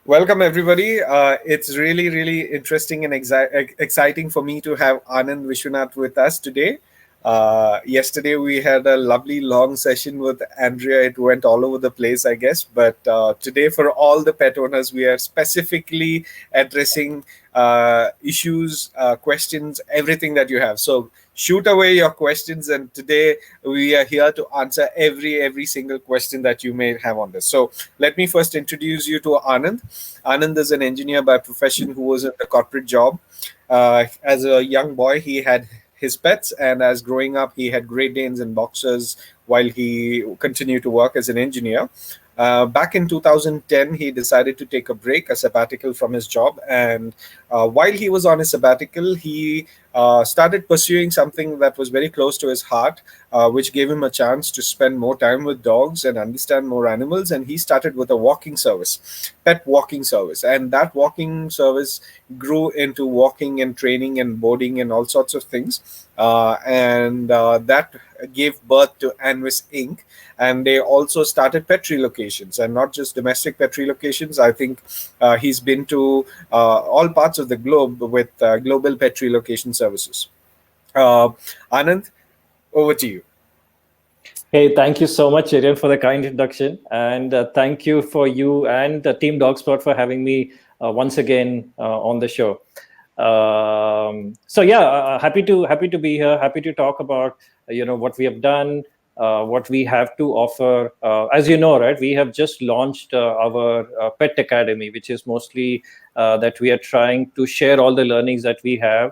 Welcome, everybody. It's really, really interesting and exciting for me to have Anand Vishwanath with us today. Yesterday, we had a lovely long session with Andrea. It went all over the place, I guess. But today, for all the pet owners, we are specifically addressing issues, questions, everything that you have. So shoot away your questions. And today, we are here to answer every single question that you may have on this. So let me first introduce you to Anand. Anand is an engineer by profession who was in a corporate job. As a young boy, he had his pets, and as growing up, he had Great Danes and Boxers while he continued to work as an engineer. Back in 2010, he decided to take a break, a sabbatical from his job. And while he was on his sabbatical, he started pursuing something that was very close to his heart, which gave him a chance to spend more time with dogs and understand more animals. And he started with a walking service, pet walking service. And that walking service grew into walking and training and boarding and all sorts of things. And that gave birth to Anvis Inc. And they also started pet relocations, and not just domestic pet relocations. I think he's been to all parts of the globe with global pet relocation services. Anand, over to you. Hey, thank you so much, Arian, for the kind introduction. And thank you for you and Team Dogspot for having me once again on the show. Happy to be here. Happy to talk about what we have done, what we have to offer. As you know, right, we have just launched our Pet Academy, which is mostly that we are trying to share all the learnings that we have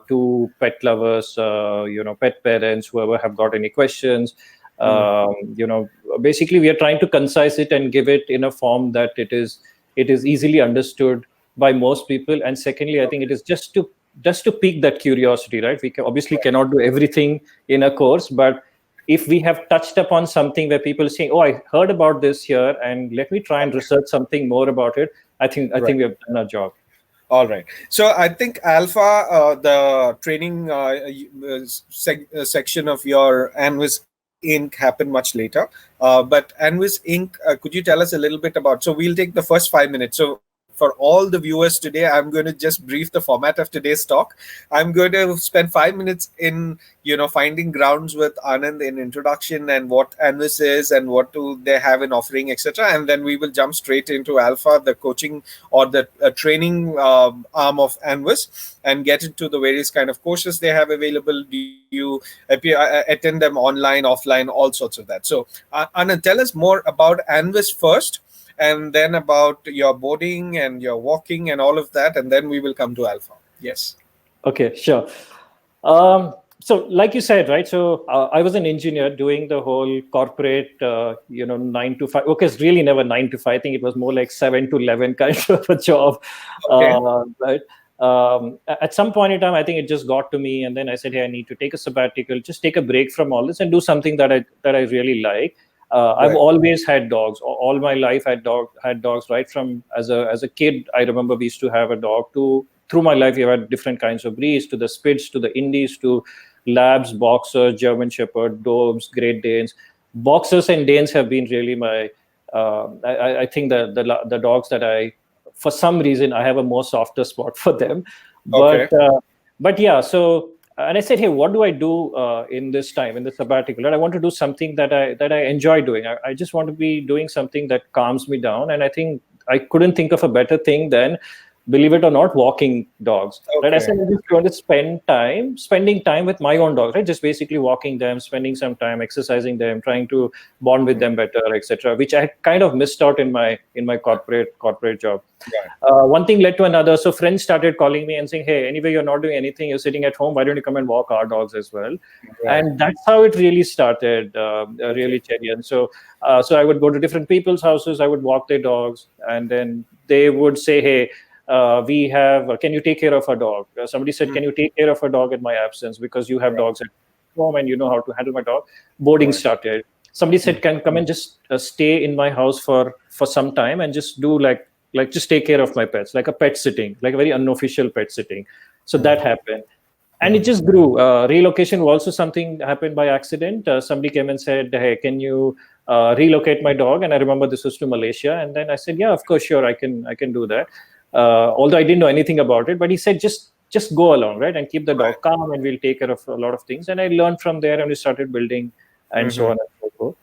to pet lovers, pet parents, whoever have got any questions. Basically, we are trying to concise it and give it in a form that it is easily understood by most people. And secondly, I think it is just to pique that curiosity, right? We obviously cannot do everything in a course, but if we have touched upon something where people say, "Oh, I heard about this here, and let me try and research something more about it," I think we have done our job. All right. So I think Alpha, the training section of your Anvis Inc. happened much later. But Anvis Inc., could you tell us a little bit about? So we'll take the first 5 minutes. So for all the viewers today, I'm going to just brief the format of today's talk. I'm going to spend 5 minutes in, finding grounds with Anand in introduction and what Anvis is and what do they have in offering, etc. And then we will jump straight into Alpha, the coaching or the training arm of Anvis, and get into the various kind of courses they have available. Do you attend them online, offline, all sorts of that? So Anand, tell us more about Anvis first, and then about your boarding and your walking and all of that, and then we will come to Alpha. Yes. Okay, sure. So like you said, right, so I was an engineer doing the whole corporate 9 to 5. Okay, it's really never 9 to 5. I think it was more like 7 to 11 kind of a job. Okay. Right. At some point in time, I think it just got to me, and then I said, hey, I need to take a sabbatical, just take a break from all this and do something that I really like. I've always had dogs. All my life, had dogs. Right from as a kid, I remember we used to have a dog. Through my life, we've had different kinds of breeds, to the Spitz, to the Indies, to Labs, Boxers, German Shepherd, Dobermans, Great Danes. Boxers and Danes have been really my. I think the dogs that for some reason, I have a more softer spot for them. But yeah, so. And I said, hey, what do I do in this time, in the sabbatical? And I want to do something that I enjoy doing. I just want to be doing something that calms me down. And I think I couldn't think of a better thing than, believe it or not, walking dogs. Okay. Right? I said, I'm just going to spending time with my own dogs, right? Just basically walking them, spending some time, exercising them, trying to bond with them better, etc. Which I kind of missed out in my corporate job. Right. One thing led to another. So friends started calling me and saying, hey, anyway, you're not doing anything. You're sitting at home. Why don't you come and walk our dogs as well? Right. And that's how it really started, really, Cherian. So I would go to different people's houses. I would walk their dogs. And then they would say, hey, can you take care of a dog? Somebody said, can you take care of a dog in my absence, because you have dogs at home and you know how to handle my dog. Boarding started. Somebody said, can come and just stay in my house for some time and just do like just take care of my pets, like a pet sitting, like a very unofficial pet sitting. So that happened. And it just grew. Relocation was also something that happened by accident. Somebody came and said, hey, can you relocate my dog. And I remember this was to Malaysia. And then I said, yeah, of course, sure, I can do that. Although I didn't know anything about it, but he said, just go along, right, and keep the Right. dog calm, and we'll take care of a lot of things. And I learned from there, and we started building, and so Mm-hmm. on and so forth.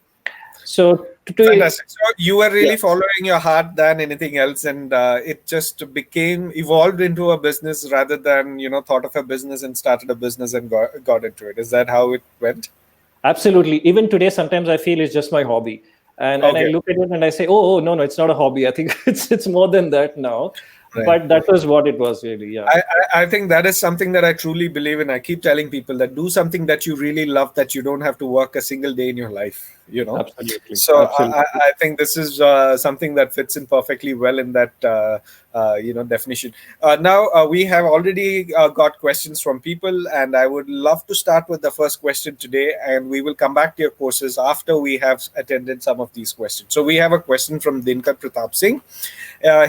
So to Fantastic. So you were yeah, really following your heart than anything else, and it just became evolved into a business rather than thought of a business and started a business and got into it. Is that how it went? absolutely. Even today, sometimes I feel it's just my hobby, and I Okay. look at it and I say, no, no, it's not a hobby. I think it's more than that now. Right. But that was what it was really. Yeah, I think that is something that I truly believe in. I keep telling people that do something that you really love, that you don't have to work a single day in your life. absolutely, So absolutely. I think this is something that fits in perfectly well in that definition. Now we have already got questions from people, and I would love to start with the first question today, and we will come back to your courses after we have attended some of these questions. So we have a question from Dinkar Pratap Singh.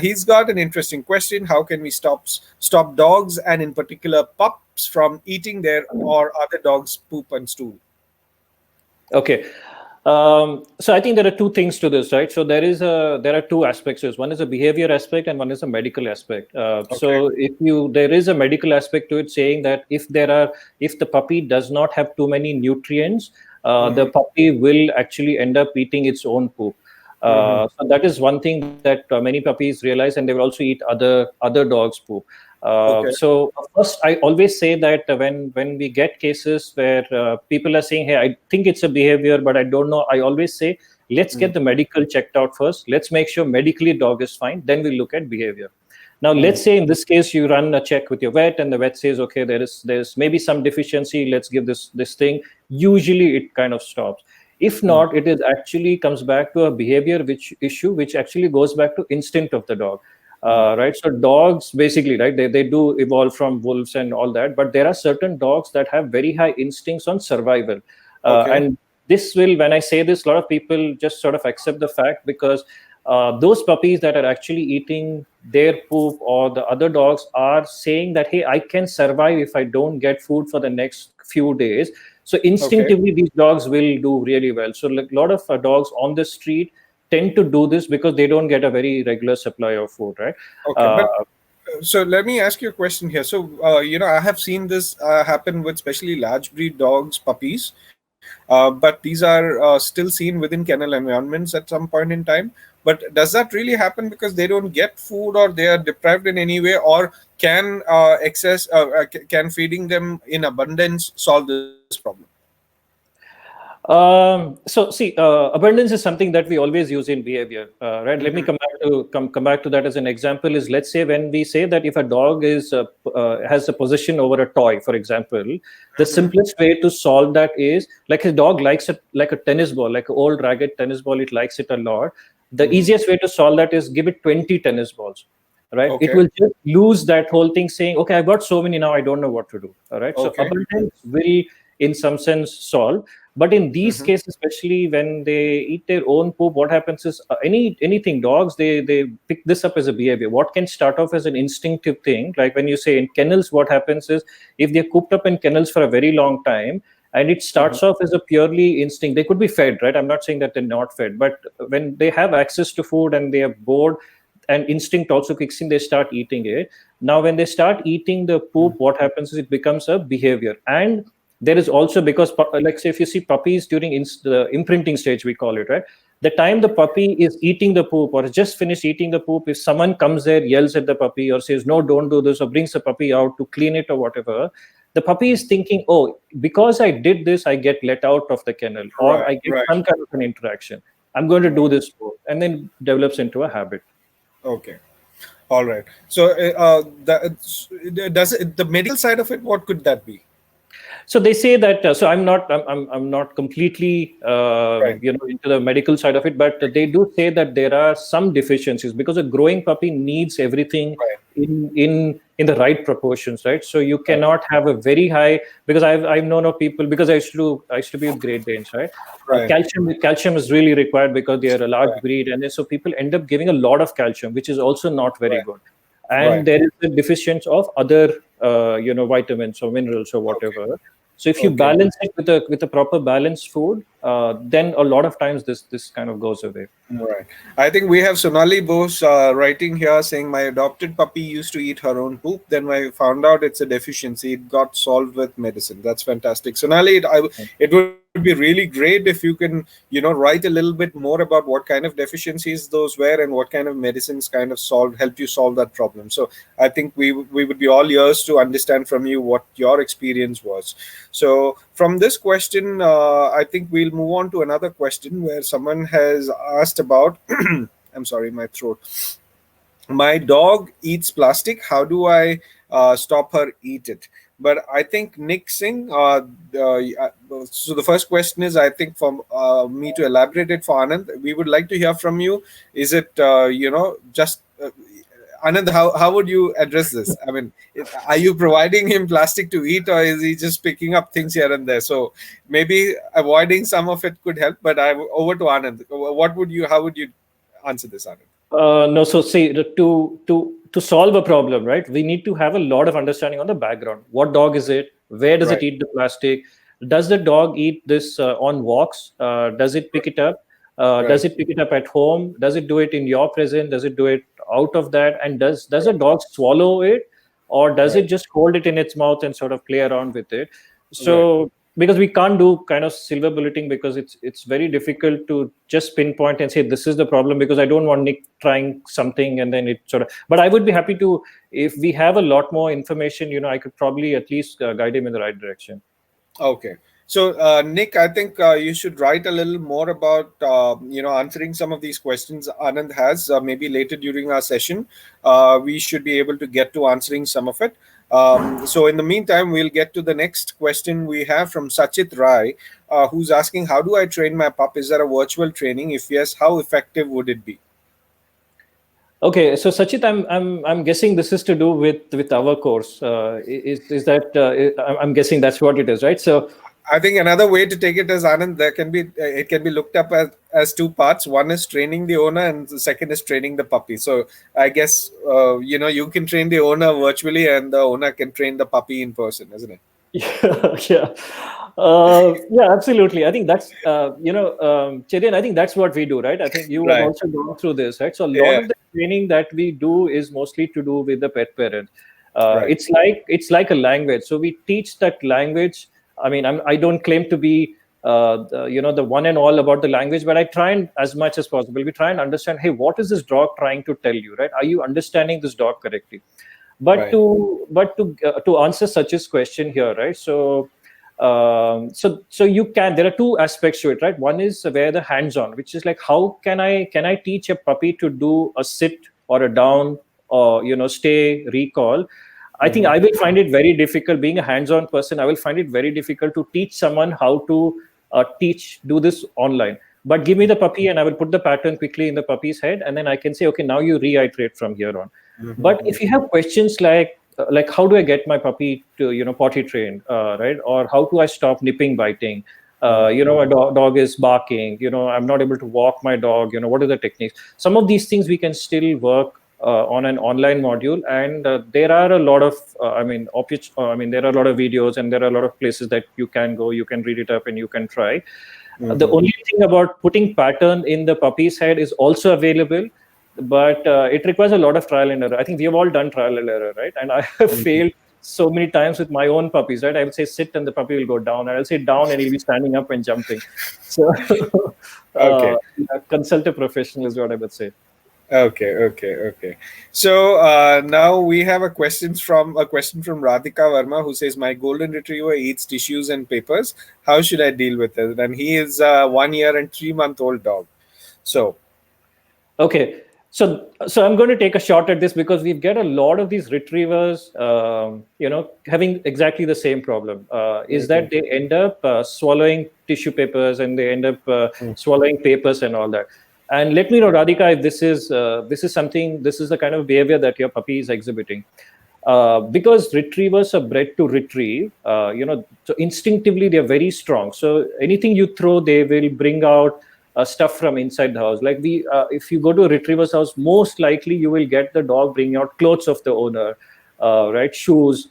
He's got an interesting question. How can we stop dogs, and in particular pups, from eating their or other dogs' poop and stool? Okay. So I think there are two things to this, right? So there are two aspects to this. One is a behavior aspect, and one is a medical aspect. Okay. So there is a medical aspect to it, saying that if the puppy does not have too many nutrients, the Mm-hmm. puppy will actually end up eating its own poop. Mm-hmm. So that is one thing that many puppies realize, and they will also eat other dogs' poop. Okay. So first, I always say that when we get cases where people are saying, "Hey, I think it's a behavior, but I don't know," I always say, "Let's get the medical checked out first. Let's make sure medically dog is fine. Then we look at behavior." Now, Mm-hmm. let's say in this case you run a check with your vet, and the vet says, "Okay, there's maybe some deficiency. Let's give this thing." Usually, it kind of stops. If not, it is actually comes back to a behavior which actually goes back to instinct of the dog. Right, so dogs basically, right, they do evolve from wolves and all that, but there are certain dogs that have very high instincts on survival. Okay. And this will, when I say this, a lot of people just sort of accept the fact, because those puppies that are actually eating their poop, or the other dogs are saying that, hey, I can survive if I don't get food for the next few days. So Okay. instinctively these dogs will do really well. So like a lot of dogs on the street tend to do this because they don't get a very regular supply of food, right? Okay. Uh, But so let me ask you a question here. So I have seen this happen with especially large breed dogs, puppies. But these are still seen within kennel environments at some point in time. But does that really happen because they don't get food, or they are deprived in any way, or can feeding them in abundance solve this problem? so see, abundance is something that we always use in behavior, right? Let me Mm-hmm. come back to that as an example. Is, let's say, when we say that if a dog has a possession over a toy, for example, the Mm-hmm. simplest way to solve that is, like, a dog likes it like a tennis ball, like an old ragged tennis ball. It likes it a lot. The Mm-hmm. easiest way to solve that is give it 20 tennis balls. Right, it Okay. will just lose that whole thing, saying, okay, I've got so many now, I don't know what to do. All right, so Okay. abundance will in some sense solve. But in these Mm-hmm. cases, especially when they eat their own poop, what happens is, anything dogs, they pick this up as a behavior. What can start off as an instinctive thing, like when you say in kennels, what happens is, if they're cooped up in kennels for a very long time, and it Mm-hmm. starts off as a purely instinct, they could be fed, right? I'm not saying that they're not fed, but when they have access to food and they are bored, and instinct also kicks in, they start eating it. Now when they start eating the poop, what happens is it becomes a behavior. And there is also, because like, say, if you see puppies during the imprinting stage, we call it, right, the time the puppy is eating the poop or has just finished eating the poop, if someone comes there, yells at the puppy, or says, no, don't do this, or brings the puppy out to clean it or whatever, the puppy is thinking, oh, because I did this, I get let out of the kennel, or Right. I get Right. some kind of an interaction, I'm going to do Right. this more, and then develops into a habit. Okay. All right. So, does the medical side of it? What could that be? So they say that. So I'm not completely Right. into the medical side of it, but they do say that there are some deficiencies, because a growing puppy needs everything Right. in the right proportions, right? So you Right. cannot have a very high, because I've known of people, because I used to be with Great Danes, right? Right. Calcium is really required because they are a large Right. breed, and then, so people end up giving a lot of calcium, which is also not very Right. good. And Right. there is a deficiency of other vitamins or minerals or Okay. whatever. So if you Okay. balance it with a proper balanced food, then a lot of times this kind of goes away. Right. I think we have Sonali Bose writing here saying, my adopted puppy used to eat her own poop. Then I found out it's a deficiency. It got solved with medicine. That's fantastic. Sonali, it would be really great if you can, write a little bit more about what kind of deficiencies those were and what kind of medicines kind of helped you solve that problem. So I think we would be all ears to understand from you what your experience was. So from this question, I think we'll move on to another question where someone has asked about. I'm sorry, my throat. My dog eats plastic. How do I stop her eat it? But I think Nick Singh. So the first question is, I think, for me to elaborate it for Anand, we would like to hear from you. Is it just Anand? How would you address this? I mean, are you providing him plastic to eat, or is he just picking up things here and there? So maybe avoiding some of it could help. But over to Anand. How would you answer this, Anand? No, so see, to solve a problem, right? We need to have a lot of understanding on the background. What dog is it? Where does it Right. eat the plastic? Does the dog eat this on walks? Does it pick it up? Does Right. it pick it up at home? Does it do it in your presence? Does it do it out of that? And does a Right. dog swallow it, or does it Right. just hold it in its mouth and sort of play around with it? Right. So because we can't do kind of silver bulleting, because it's very difficult to just pinpoint and say this is the problem, because I don't want Nick trying something and then it sort of. But I would be happy to, if we have a lot more information, I could probably at least guide him in the right direction. Okay. So, Nick, I think you should write a little more about, answering some of these questions Anand has. Maybe later during our session, we should be able to get to answering some of it. So, in the meantime, we'll get to the next question we have from Sachit Rai, who's asking, how do I train my pup? Is there a virtual training? If yes, how effective would it be? Okay, so Sachit, I'm guessing this is to do with our course. Is that I'm guessing that's what it is, right? So I think another way to take it is, Anand, it can be looked up as two parts. One is training the owner, and the second is training the puppy. So I guess you can train the owner virtually, and the owner can train the puppy in person, isn't it? yeah, yeah, yeah, absolutely. I think that's Chedian, I think that's what we do, right? I think you have Right. also gone through this, right? So a lot Yeah. of the training that we do is mostly to do with the pet parent. Right. It's like a language. So we teach that language. I mean, I don't claim to be the one and all about the language, but I try and, as much as possible, we try and understand. Hey, what is this dog trying to tell you, right? Are you understanding this dog correctly? But Right. to answer Sach's question here, right? So you can. There are two aspects to it, right? One is where the hands-on, which is like, how can I teach a puppy to do a sit or a down, or stay, recall. I think Hmm. I will find it very difficult, being a hands-on person. I will find it very difficult to teach someone how to do this online. But give me the puppy, and I will put the pattern quickly in the puppy's head, and then I can say, okay, now you reiterate from here on. But Hmm. if you have questions like how do I get my puppy to potty trained, right? Or how do I stop nipping, biting? My dog is barking. I'm not able to walk my dog. What are the techniques? Some of these things we can still work on an online module, and there are a lot of there are a lot of videos, and there are a lot of places that you can go. You can read it up, and you can try. The Hmm. only thing about putting pattern in the puppy's head is also available, but it requires a lot of trial and error. I think we have all done trial and error, right? And I have Hmm. failed so many times with my own puppies, right? I would say sit, and the puppy will go down. And I'll say down, and he'll be standing up and jumping. So Okay. consult a professional is what I would say. Okay, okay, okay. So now we have a question from Radhika Verma, who says, my golden retriever eats tissues and papers. How should I deal with it? And he is a 1 year and 3 month old dog. So Okay, so I'm going to take a shot at this, because we get a lot of these retrievers, having exactly the same problem. Is Mhm. that they end up swallowing tissue papers, and they end up swallowing papers and all that. And let me know, Radhika, if this is the kind of behavior that your puppy is exhibiting. Because retrievers are bred to retrieve, so instinctively they're very strong. So anything you throw, they will bring out stuff from inside the house. Like if you go to a retriever's house, most likely you will get the dog bringing out clothes of the owner, right? Shoes,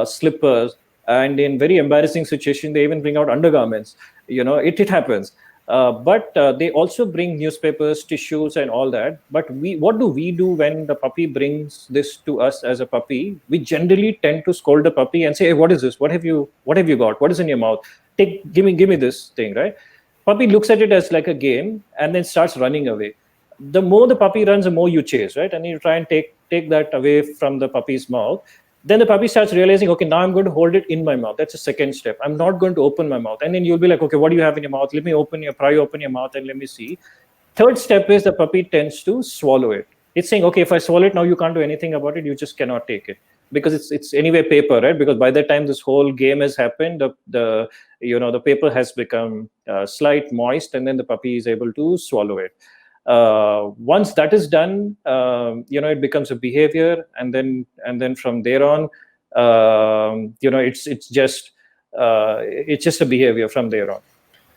slippers. and in very embarrassing situation they even bring out undergarments. It happens. But they also bring newspapers, tissues, and all that. But what do we do when the puppy brings this to us as a puppy? We generally tend to scold the puppy and say, "Hey, what is this? What have you got? What is in your mouth? Give me this thing, right?" Puppy looks at it as like a game and then starts running away. The more the puppy runs, the more you chase, right? And you try and take that away from the puppy's mouth. Then the puppy starts realizing, okay, now I'm going to hold it in my mouth. That's the second step. I'm not going to open my mouth. And then you'll be like, okay, what do you have in your mouth? Let me pry open your mouth and let me see. Third step is the puppy tends to swallow it. It's saying, okay, if I swallow it now, you can't do anything about it. You just cannot take it because it's anyway paper, right? Because by the time this whole game has happened, the paper has become slight moist, and then the puppy is able to swallow it. Once that is done, it becomes a behavior, and then from there on, it's just a behavior from there on.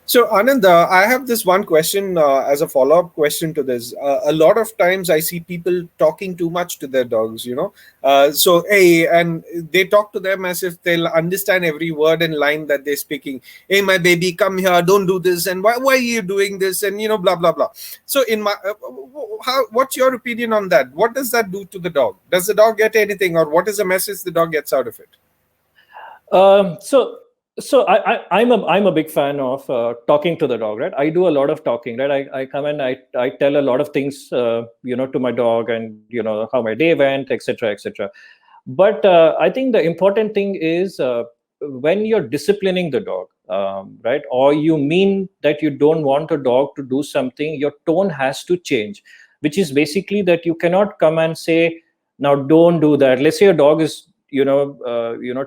So, Anand, I have this one question as a follow up question to this. A lot of times I see people talking too much to their dogs, and they talk to them as if they'll understand every word and line that they're speaking. Hey, my baby, come here, don't do this. And why are you doing this? And, blah, blah, blah. So, what's your opinion on that? What does that do to the dog? Does the dog get anything, or what is the message the dog gets out of it? So I'm a big fan of talking to the dog, right? I do a lot of talking, right? I come and I tell a lot of things, to my dog, and how my day went, etc., etc. But I think the important thing is when you're disciplining the dog, right? Or you mean that you don't want a dog to do something, your tone has to change, which is basically that you cannot come and say, now don't do that. Let's say a dog is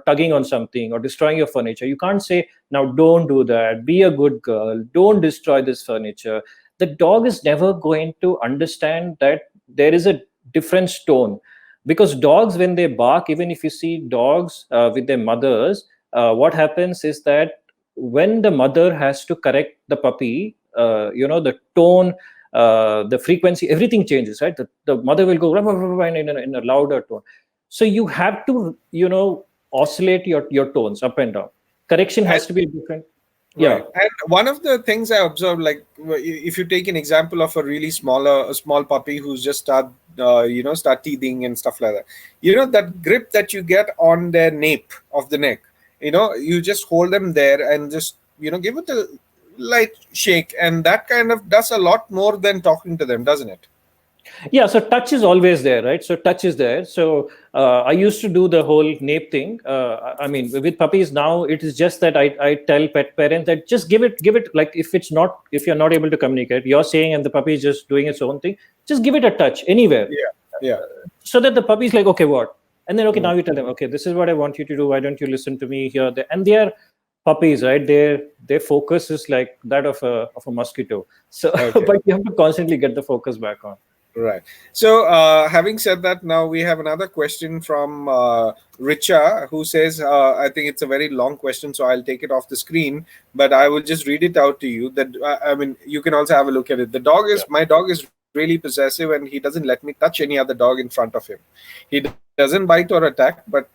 tugging on something or destroying your furniture. You can't say, now don't do that, be a good girl, don't destroy this furniture. The dog is never going to understand that there is a different tone, because dogs, when they bark, even if you see dogs with their mothers, what happens is that when the mother has to correct the puppy, the tone, the frequency, everything changes, right? The mother will go in a louder tone. So you have to, oscillate your tones up and down. Correction has to be different. Yeah. Right. And one of the things I observed, like if you take an example of a small puppy who's just start teething and stuff like that, that grip that you get on their nape of the neck, you just hold them there and just, give it a light shake, and that kind of does a lot more than talking to them, doesn't it? Yeah, so touch is always there, right? So touch is there. So I used to do the whole nape thing. I mean, with puppies now, it is just that I tell pet parents that just give it like if you're not able to communicate, you're saying, and the puppy is just doing its own thing, just give it a touch anywhere. Yeah. So that the puppy is like, okay, what? And then, okay, now you tell them, okay, this is what I want you to do. Why don't you listen to me here? There? And they are puppies, right? Their focus is like that of a mosquito. So, Okay. but you have to constantly get the focus back on. Right. So, having said that, now we have another question from Richa, who says, I think it's a very long question, so I'll take it off the screen, but I will just read it out to you. That I mean, you can also have a look at it. My dog is really possessive, and he doesn't let me touch any other dog in front of him. He doesn't bite or attack, but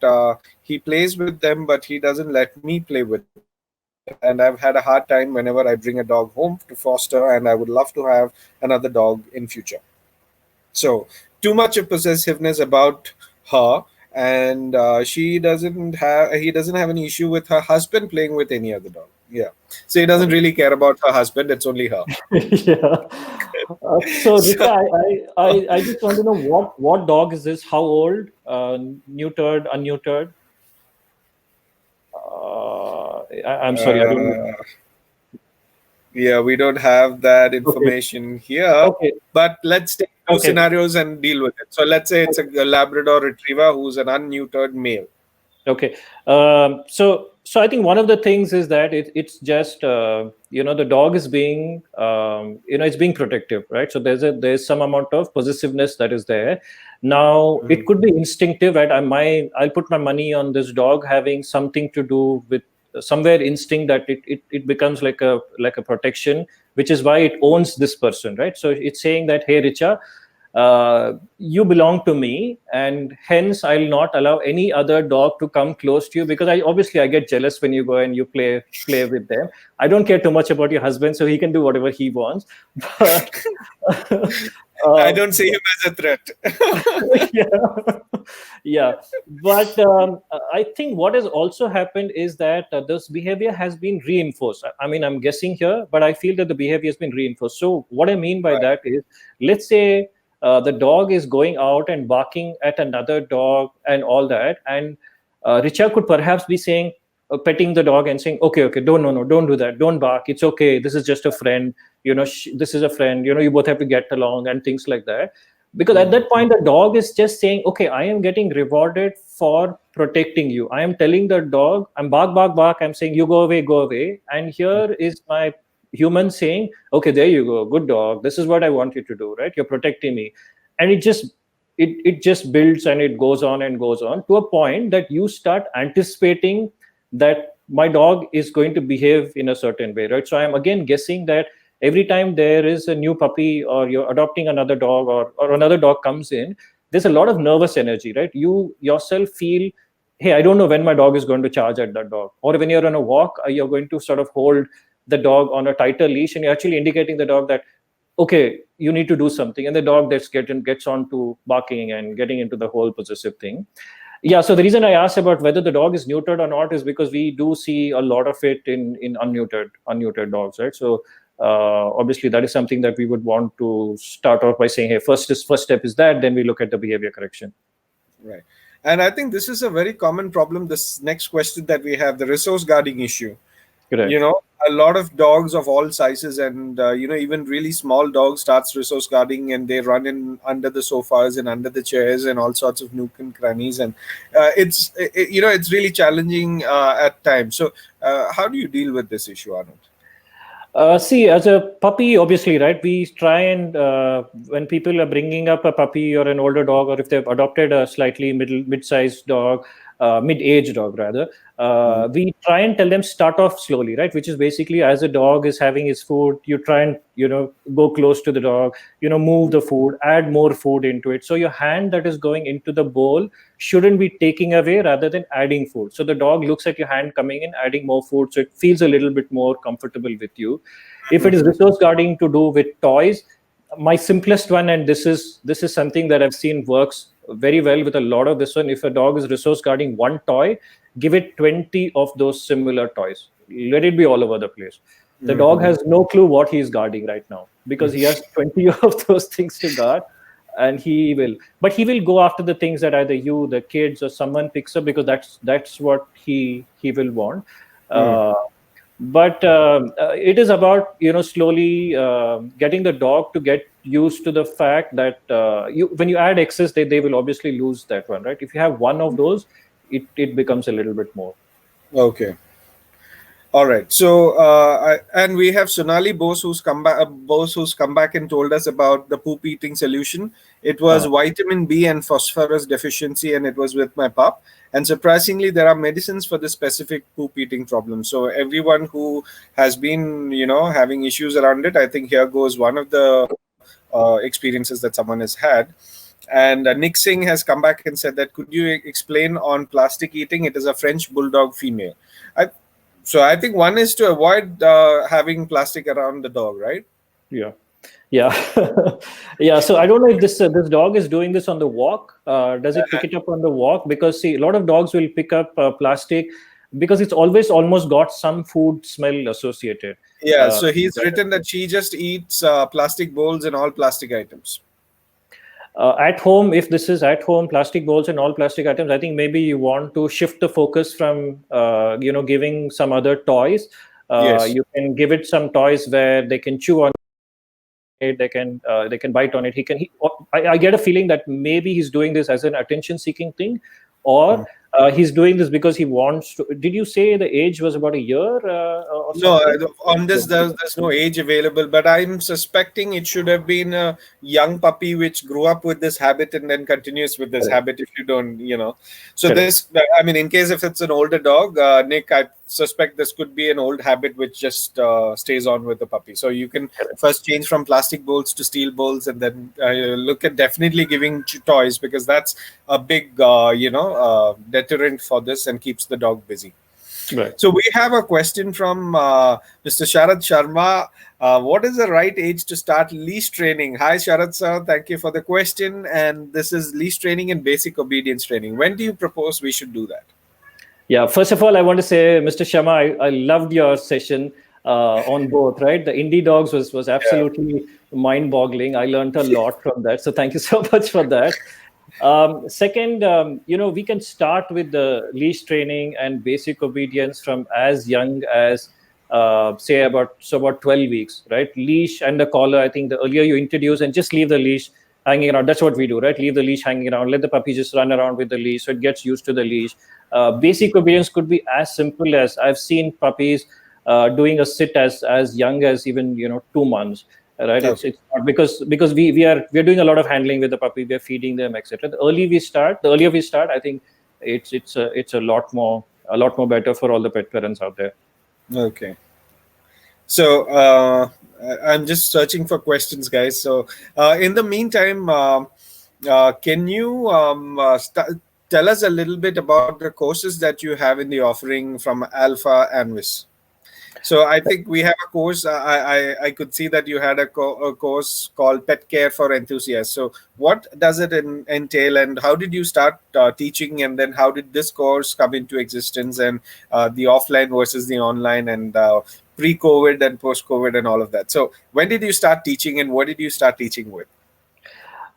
he plays with them, but he doesn't let me play with them. And I've had a hard time whenever I bring a dog home to foster, and I would love to have another dog in future. So too much of possessiveness about her, and he doesn't have any issue with her husband playing with any other dog. Yeah, so he doesn't really care about her husband. It's only her. Yeah. So Rita, I just want to know what dog is this? How old? Neutered, unneutered? I'm sorry, I don't know. Yeah, we don't have that information here. Okay. But let's take those scenarios and deal with it. So let's say it's a Labrador Retriever who's an unneutered male. Okay. So I think one of the things is that it's just the dog is being it's being protective, right? So there's some amount of possessiveness that is there. Now it could be instinctive, right? I'll put my money on this dog having something to do with somewhere instinct that it becomes like a protection, which is why it owns this person, right? So it's saying that, hey, Richa, you belong to me, and hence I'll not allow any other dog to come close to you, because I get jealous when you go and you play with them. I don't care too much about your husband, so he can do whatever he wants. But I uh, don't see him as a threat. yeah, yeah. But I think what has also happened is that this behavior has been reinforced. I mean, I'm guessing here, but I feel that the behavior has been reinforced. So what I mean by Right. that is, let's say the dog is going out and barking at another dog and all that, and Richa could perhaps be saying, petting the dog and saying, okay, okay, don't, no, no, don't do that, don't bark, it's okay, this is just a friend, this is a friend, you both have to get along, and things like that. Because at Mm. that point the dog is just saying, okay, I am getting rewarded for protecting you. I am telling the dog, I'm bark, bark, bark, I'm saying, you go away, and here is my human saying, okay, there you go, good dog, this is what I want you to do, right? You're protecting me. And it just builds, and it goes on and goes on, to a point that you start anticipating that my dog is going to behave in a certain way, right? So I'm again guessing that every time there is a new puppy, or you're adopting another dog, or another dog comes in, there's a lot of nervous energy, right? You yourself feel, hey, I don't know when my dog is going to charge at that dog. Or when you're on a walk, you're going to sort of hold the dog on a tighter leash, and you're actually indicating the dog that, okay, you need to do something, and the dog gets on to barking and getting into the whole possessive thing. Yeah, so the reason I asked about whether the dog is neutered or not is because we do see a lot of it in unneutered dogs, right? So obviously that is something that we would want to start off by saying, hey, first step is that, then we look at the behavior correction. Right. And I think this is a very common problem. This next question that we have, the resource guarding issue. You Correct. know, a lot of dogs of all sizes, and even really small dogs starts resource guarding, and they run in under the sofas and under the chairs and all sorts of nook and crannies, and it's really challenging at times. So, how do you deal with this issue, Arnold? See, as a puppy, obviously, right? We try and when people are bringing up a puppy or an older dog, or if they've adopted a slightly mid-sized dog, mid-aged dog rather, Mm. we try and tell them start off slowly, right? Which is basically, as a dog is having his food, you try and go close to the dog, move the food, add more food into it. So your hand that is going into the bowl shouldn't be taking away rather than adding food. So the dog looks at your hand coming in, adding more food, so it feels a little bit more comfortable with you. If it is Mhm. resource guarding to do with toys, my simplest one, and this is something that I've seen works very well with a lot of this one. If a dog is resource guarding one toy, give it 20 of those similar toys. Let it be all over the place. The dog Mhm. has no clue what he's guarding right now, because he has 20 of those things to guard, and he will go after the things that either you, the kids, or someone picks up, because that's what he will want. Mm. uh, but it is about slowly getting the dog to get used to the fact that when you add excess, they will obviously lose that one, right? If you have one of those, it becomes a little bit more. Okay. All right. So, and we have Sonali Bose who's come back and told us about the poop eating solution. It was uh, vitamin B and phosphorus deficiency, and it was with my pup. And surprisingly, there are medicines for the specific poop eating problem. So, everyone who has been, having issues around it, I think here goes one of the experiences that someone has had. And Nick Singh has come back and said that, could you explain on plastic eating? It is a French bulldog female. I, so I think one is to avoid having plastic around the dog, right? yeah. Yeah. Yeah, so I don't know if this dog is doing this on the walk. Does it pick it up on the walk? Because see, a lot of dogs will pick up plastic, because it's always almost got some food smell associated. Yeah. uh, So he's written that she just eats plastic bowls and all plastic items. at home, if this is at home, plastic bowls and all plastic items, I think maybe you want to shift the focus from giving some other toys. Yes. You can give it some toys where they can chew on it, they can bite on it. I get a feeling that maybe he's doing this as an attention seeking thing, or he's doing this because he wants to. Did you say the age was about a year or No, something? on this there's no age available, but I'm suspecting it should have been a young puppy which grew up with this habit and then continues with this Correct. habit. If you don't. So Correct. this, I mean, in case if it's an older dog, Nick, I suspect this could be an old habit which just stays on with the puppy. So you can first change from plastic bowls to steel bowls, and then look at definitely giving toys, because that's a big deterrent for this and keeps the dog busy. Right. So we have a question from Mr. Sharad Sharma. What is the right age to start leash training? Hi, Sharad sir. Thank you for the question. And this is leash training and basic obedience training. When do you propose we should do that? Yeah, first of all, I want to say, Mr. Sharma, I loved your session on both, right? The indie dogs was Yeah. absolutely mind-boggling. I learned a lot from that. So thank you so much for that. Second, we can start with the leash training and basic obedience from as young as, say, about 12 weeks, right? Leash and the collar, I think the earlier you introduce, and just leave the leash hanging around. That's what we do, right? Leave the leash hanging around, let the puppy just run around with the leash so it gets used to the leash. Basic obedience could be as simple as, I've seen puppies doing a sit as young as even 2 months. Right, Okay. it's not because we're doing a lot of handling with the puppy, we're feeding them, etc. The earlier we start, I think it's a lot more better for all the pet parents out there. Okay. So I'm just searching for questions, guys. So in the meantime, can you tell us a little bit about the courses that you have in the offering from Alpha Anvis? So I think we have a course. I could see that you had a course called Pet Care for Enthusiasts. So what does it entail, and how did you start teaching, and then how did this course come into existence, and the offline versus the online, and pre-COVID and post-COVID and all of that. So when did you start teaching, and what did you start teaching with?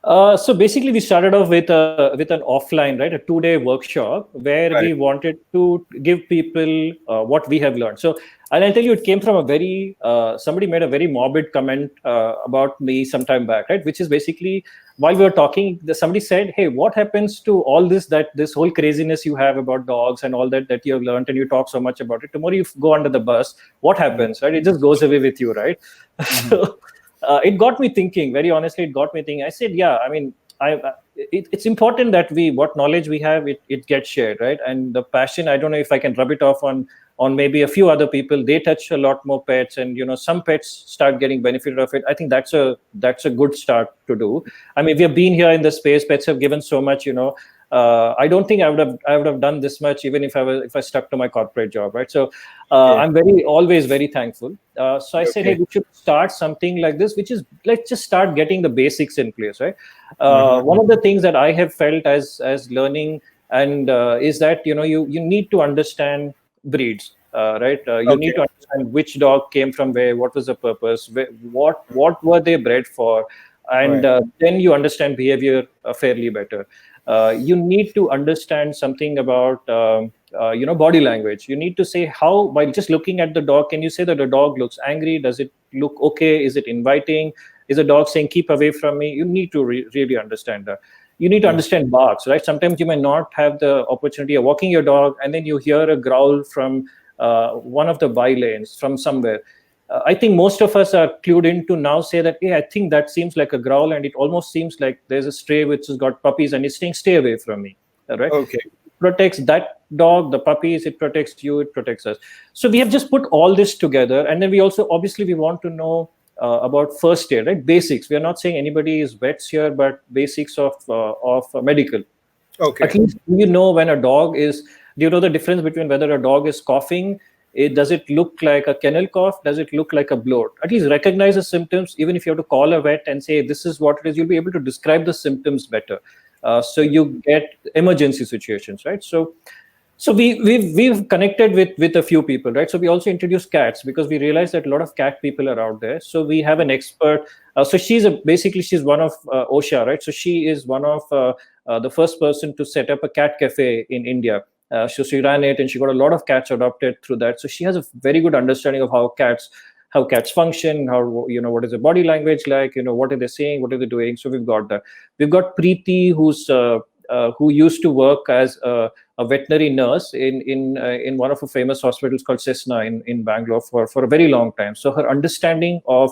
So basically, we started off with an offline, right, a 2-day workshop where we Right. wanted to give people what we have learned. So, and I'll tell you, it came from a very somebody made a very morbid comment about me some time back, right? Which is basically, while we were talking, somebody said, "Hey, what happens to all this whole craziness you have about dogs and all that you have learned, and you talk so much about it? Tomorrow you go under the bus. What happens, right? It just goes away with you, right?" Mm-hmm. So it got me thinking. Very honestly, it got me thinking. I said, yeah, I mean, it's important that what knowledge we have, it gets shared, right? And the passion, I don't know if I can rub it off on maybe a few other people. They touch a lot more pets, and some pets start getting benefited of it. I think that's a good start to do. I mean, we have been here in the space. Pets have given so much. I don't think I would have done this much even if I stuck to my corporate job, right? So Okay. I'm always very thankful. So I said, hey, Okay. we should start something like this, which is, let's just start getting the basics in place, right? Mm-hmm. One of the things that I have felt as learning and is that you need to understand breeds, right? You need Okay. to understand which dog came from where, what was the purpose, what were they bred for, and Right. then you understand behavior fairly better. You need to understand something about body language. You need to say how, by just looking at the dog, can you say that the dog looks angry? Does it look okay? Is it inviting? Is the dog saying keep away from me? You need to really understand that. You need to Mm. understand barks, right? Sometimes you may not have the opportunity of walking your dog, and then you hear a growl from one of the by lanes from somewhere. I think most of us are clued in to now say that, hey, I think that seems like a growl, and it almost seems like there's a stray which has got puppies and it's saying, stay away from me. All right. Okay. Protects that dog, the puppies, it protects you, it protects us. So we have just put all this together. And then we also, obviously, we want to know about first aid, right? Basics. We are not saying anybody is vets here, but basics of medical. Okay. At least when a dog is, do you know the difference between whether a dog is coughing? Does it look like a kennel cough? Does it look like a bloat? At least recognize the symptoms. Even if you have to call a vet and say this is what it is, you'll be able to describe the symptoms better. So you get emergency situations, right? So we've connected with a few people, right? So we also introduced cats because we realized that a lot of cat people are out there. So we have an expert. So she's one of OSHA, right? So she is one of the first person to set up a cat cafe in India. So she ran it, and she got a lot of cats adopted through that. So she has a very good understanding of how cats function, how what is the body language like, what are they saying, what are they doing. So we've got that. We've got Preeti, who used to work as a veterinary nurse in one of the famous hospitals called Cessna in Bangalore for a very long time. So her understanding of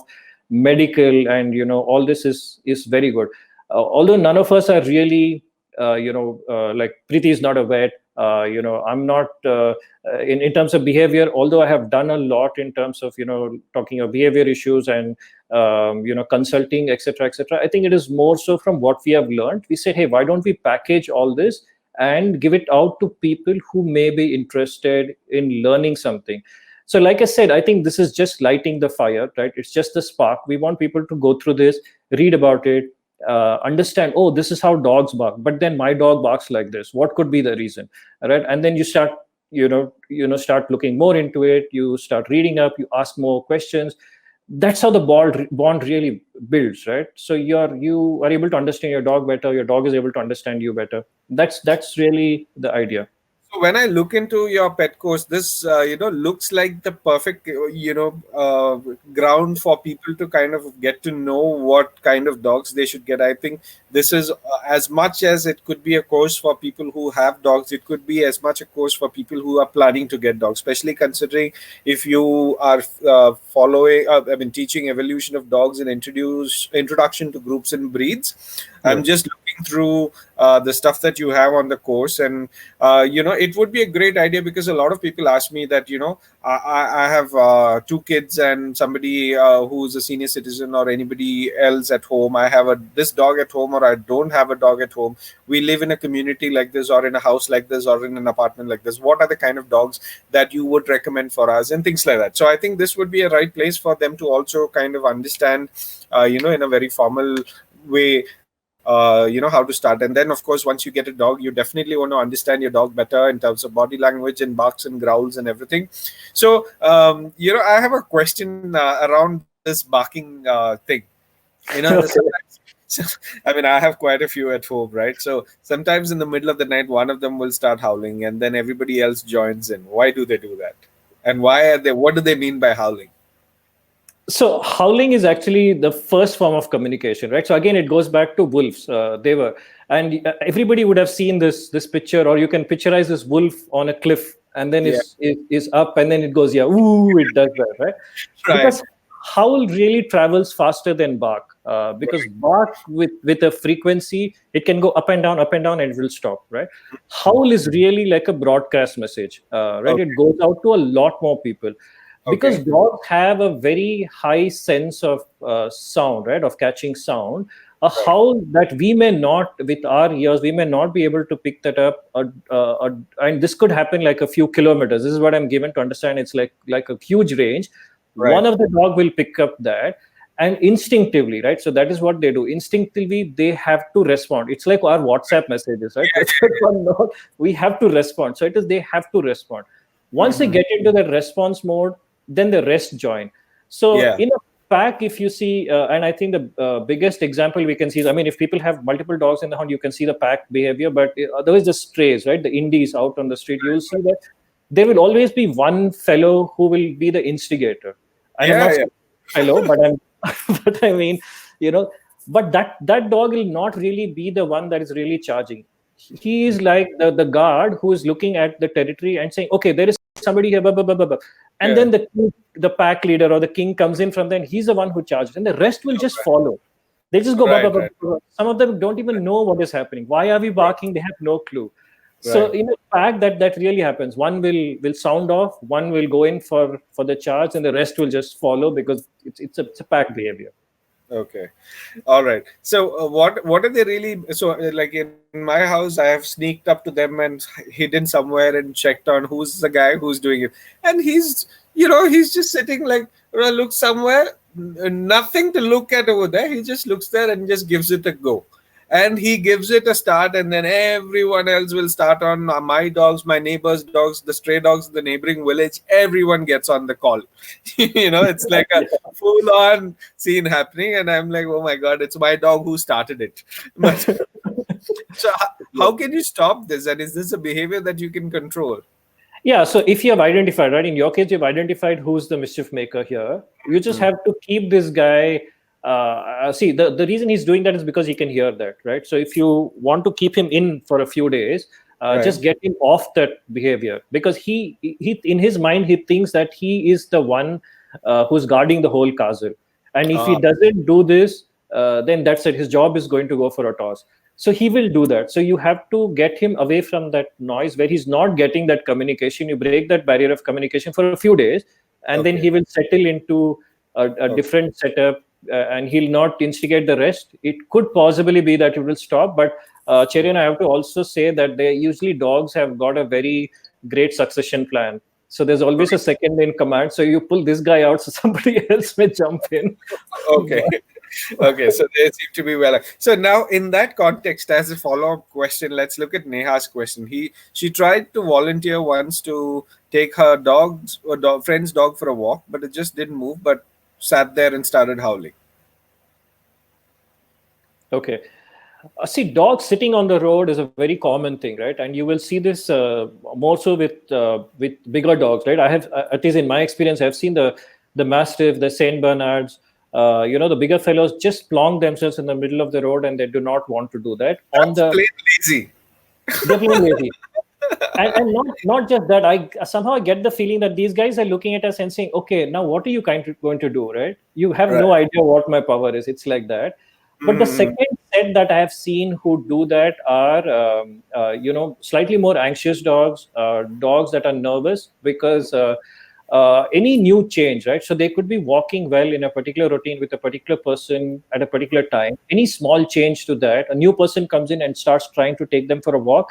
medical and all this is very good. Although none of us are really like Preeti is not a vet, I'm not in terms of behavior, although I have done a lot in terms of talking of behavior issues and consulting, etc., etc. I think it is more so from what we have learned. We said, hey, why don't we package all this and give it out to people who may be interested in learning something. So like I said, I think this is just lighting the fire, right? It's just the spark. We want people to go through this, read about it, understand, oh, this is how dogs bark, but then my dog barks like this, what could be the reason, right? And then you start start looking more into it, you start reading up, you ask more questions. That's how the bond really builds, right? So you are able to understand your dog better, your dog is able to understand you better. That's really the idea. So when I look into your pet course, this looks like the perfect ground for people to kind of get to know what kind of dogs they should get. I think this is as much as it could be a course for people who have dogs, it could be as much a course for people who are planning to get dogs. Especially considering if you are following, teaching evolution of dogs and introduction to groups and breeds. Yeah. I'm just looking through the stuff that you have on the course, and it would be a great idea because a lot of people ask me that I have two kids and somebody who's a senior citizen or anybody else at home. I have this dog at home, or I don't have a dog at home. We live in a community like this, or in a house like this, or in an apartment like this. What are the kind of dogs that you would recommend for us, and things like that? So I think this would be a right place for them to also kind of understand, in a very formal way, how to start. And then of course, once you get a dog, you definitely want to understand your dog better in terms of body language and barks and growls and everything. So I have a question around this barking thing. Okay. Sometimes, I have quite a few at home, right? So sometimes in the middle of the night, one of them will start howling and then everybody else joins in. Why do they do that? And what do they mean by howling? So howling is actually the first form of communication, right? So again, it goes back to wolves. They were, and everybody would have seen this picture, or you can picturize this wolf on a cliff, and then Yeah. is up, and then it goes, yeah, ooh, it does that, right? Right. Because howl really travels faster than bark. Because bark with a frequency, it can go up and down, and it will stop, right? Howl is really like a broadcast message, right? Okay. It goes out to a lot more people. Because Okay. dogs have a very high sense of sound, right, of catching sound, a Right. howl that we may not, with our ears, we may not be able to pick that up, and this could happen like a few kilometers. This is what I'm given to understand. It's like a huge range. Right. One of the dog will pick up that, and instinctively, right? So that is what they do. Instinctively, they have to respond. It's like our WhatsApp messages, right? We have to respond. So it is they have to respond. Once they get into the response mode, then the rest join. So Yeah. in a pack, if you see, and I think the biggest example we can see is, if people have multiple dogs in the hunt, you can see the pack behavior, but otherwise the strays, right, the indies out on the street, you will see that there will always be one fellow who will be the instigator. And I'm Yeah. not Yeah. saying fellow, but I'm, but I mean, but that dog will not really be the one that is really charging. He is like the guard who is looking at the territory and saying, okay, there is somebody here, blah, blah, blah, blah, blah. And Yeah. then the pack leader or the king comes in from there, he's the one who charges, and the rest will just follow. They just go, blah, blah, Right. blah, Right. blah, blah. Some of them don't even know what is happening. Why are we barking? They have no clue. So Right. in a pack, that really happens. One will sound off, one will go in for the charge, and the rest will just follow because it's a pack behavior. Okay. All right. So, what are they really? So, like in my house, I have sneaked up to them and hidden somewhere and checked on who's the guy who's doing it, and he's just sitting like, look somewhere, nothing to look at over there. He just looks there and just gives it a go. And he gives it a start, and then everyone else will start on my dogs, my neighbors' dogs, the stray dogs in the neighboring village. Everyone gets on the call. It's like a full-on scene happening, and I'm like, oh my god, it's my dog who started it. But so, how can you stop this? And is this a behavior that you can control? Yeah, so if you have identified, right, in your case, you've identified who's the mischief maker here. You just have to keep this guy. See, the reason he's doing that is because he can hear that, right? So if you want to keep him in for a few days, Right. just get him off that behavior, because he in his mind, he thinks that he is the one who's guarding the whole castle. And if he doesn't do this, then that's it. His job is going to go for a toss. So he will do that. So you have to get him away from that noise where he's not getting that communication. You break that barrier of communication for a few days, and then he Okay. will settle into a Okay. different setup, and he'll not instigate the rest. It could possibly be that it will stop, but Cherry, and I have to also say that they usually dogs have got a very great succession plan. So there's always a second in command. So you pull this guy out, so somebody else may jump in. Okay. Okay, so they seem to be well. So now, in that context, as a follow-up question, let's look at Neha's question. She tried to volunteer once to take her friend's dog for a walk, but it just didn't move, but sat there and started howling. Okay. See, dogs sitting on the road is a very common thing, right? And you will see this more so with bigger dogs, right? I have, at least in my experience, I've seen the Mastiff, the Saint Bernards, the bigger fellows just plonk themselves in the middle of the road, and they do not want to do that. On That's the plain lazy. They're plain lazy. And not just that, I somehow get the feeling that these guys are looking at us and saying, okay, now what are you going to do, right? You have Right. no idea what my power is. It's like that. But the Mm-hmm. second set that I have seen who do that are slightly more anxious dogs, dogs that are nervous because any new change, right? So they could be walking well in a particular routine with a particular person at a particular time. Any small change to that, a new person comes in and starts trying to take them for a walk.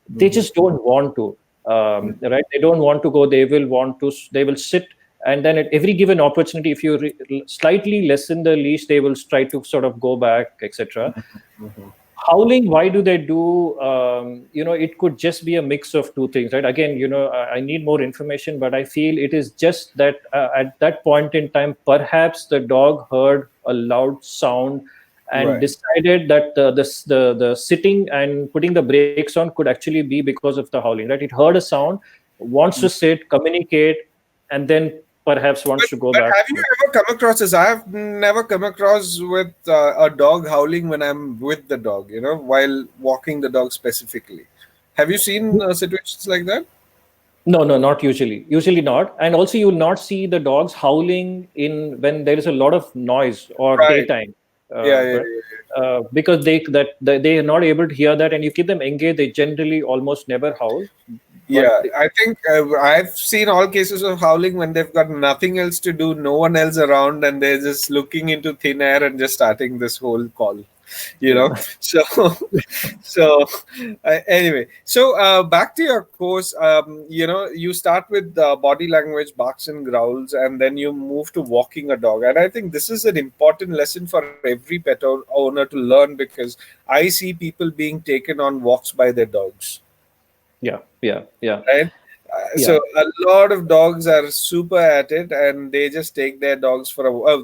They just don't want to, right? They don't want to go. They will sit, and then at every given opportunity, if you slightly lessen the leash, they will try to sort of go back, etc. Mm-hmm. Howling, why do they do? It could just be a mix of two things, right? Again, I need more information, but I feel it is just that at that point in time, perhaps the dog heard a loud sound and Right. decided that the sitting and putting the brakes on could actually be because of the howling, right? It heard a sound, wants to sit, communicate, and then perhaps wants to go But back. have you ever come across this? I've never come across with a dog howling when I'm with the dog, while walking the dog specifically. Have you seen situations like that? No, no, not usually. Usually not. And also, you will not see the dogs howling in when there is a lot of noise or Right. daytime, Yeah, yeah, right? yeah. Because they are not able to hear that, and you keep them engaged, they generally almost never howl. But Yeah, I think I've seen all cases of howling when they've got nothing else to do, no one else around, and they're just looking into thin air and just starting this whole call. you know yeah, so so anyway, so back to your course. You start with body language, barks and growls, and then you move to walking a dog, and I think this is an important lesson for every owner to learn, because I see people being taken on walks by their dogs, yeah, yeah, yeah, right? So yeah, a lot of dogs are super at it, and they just take their dogs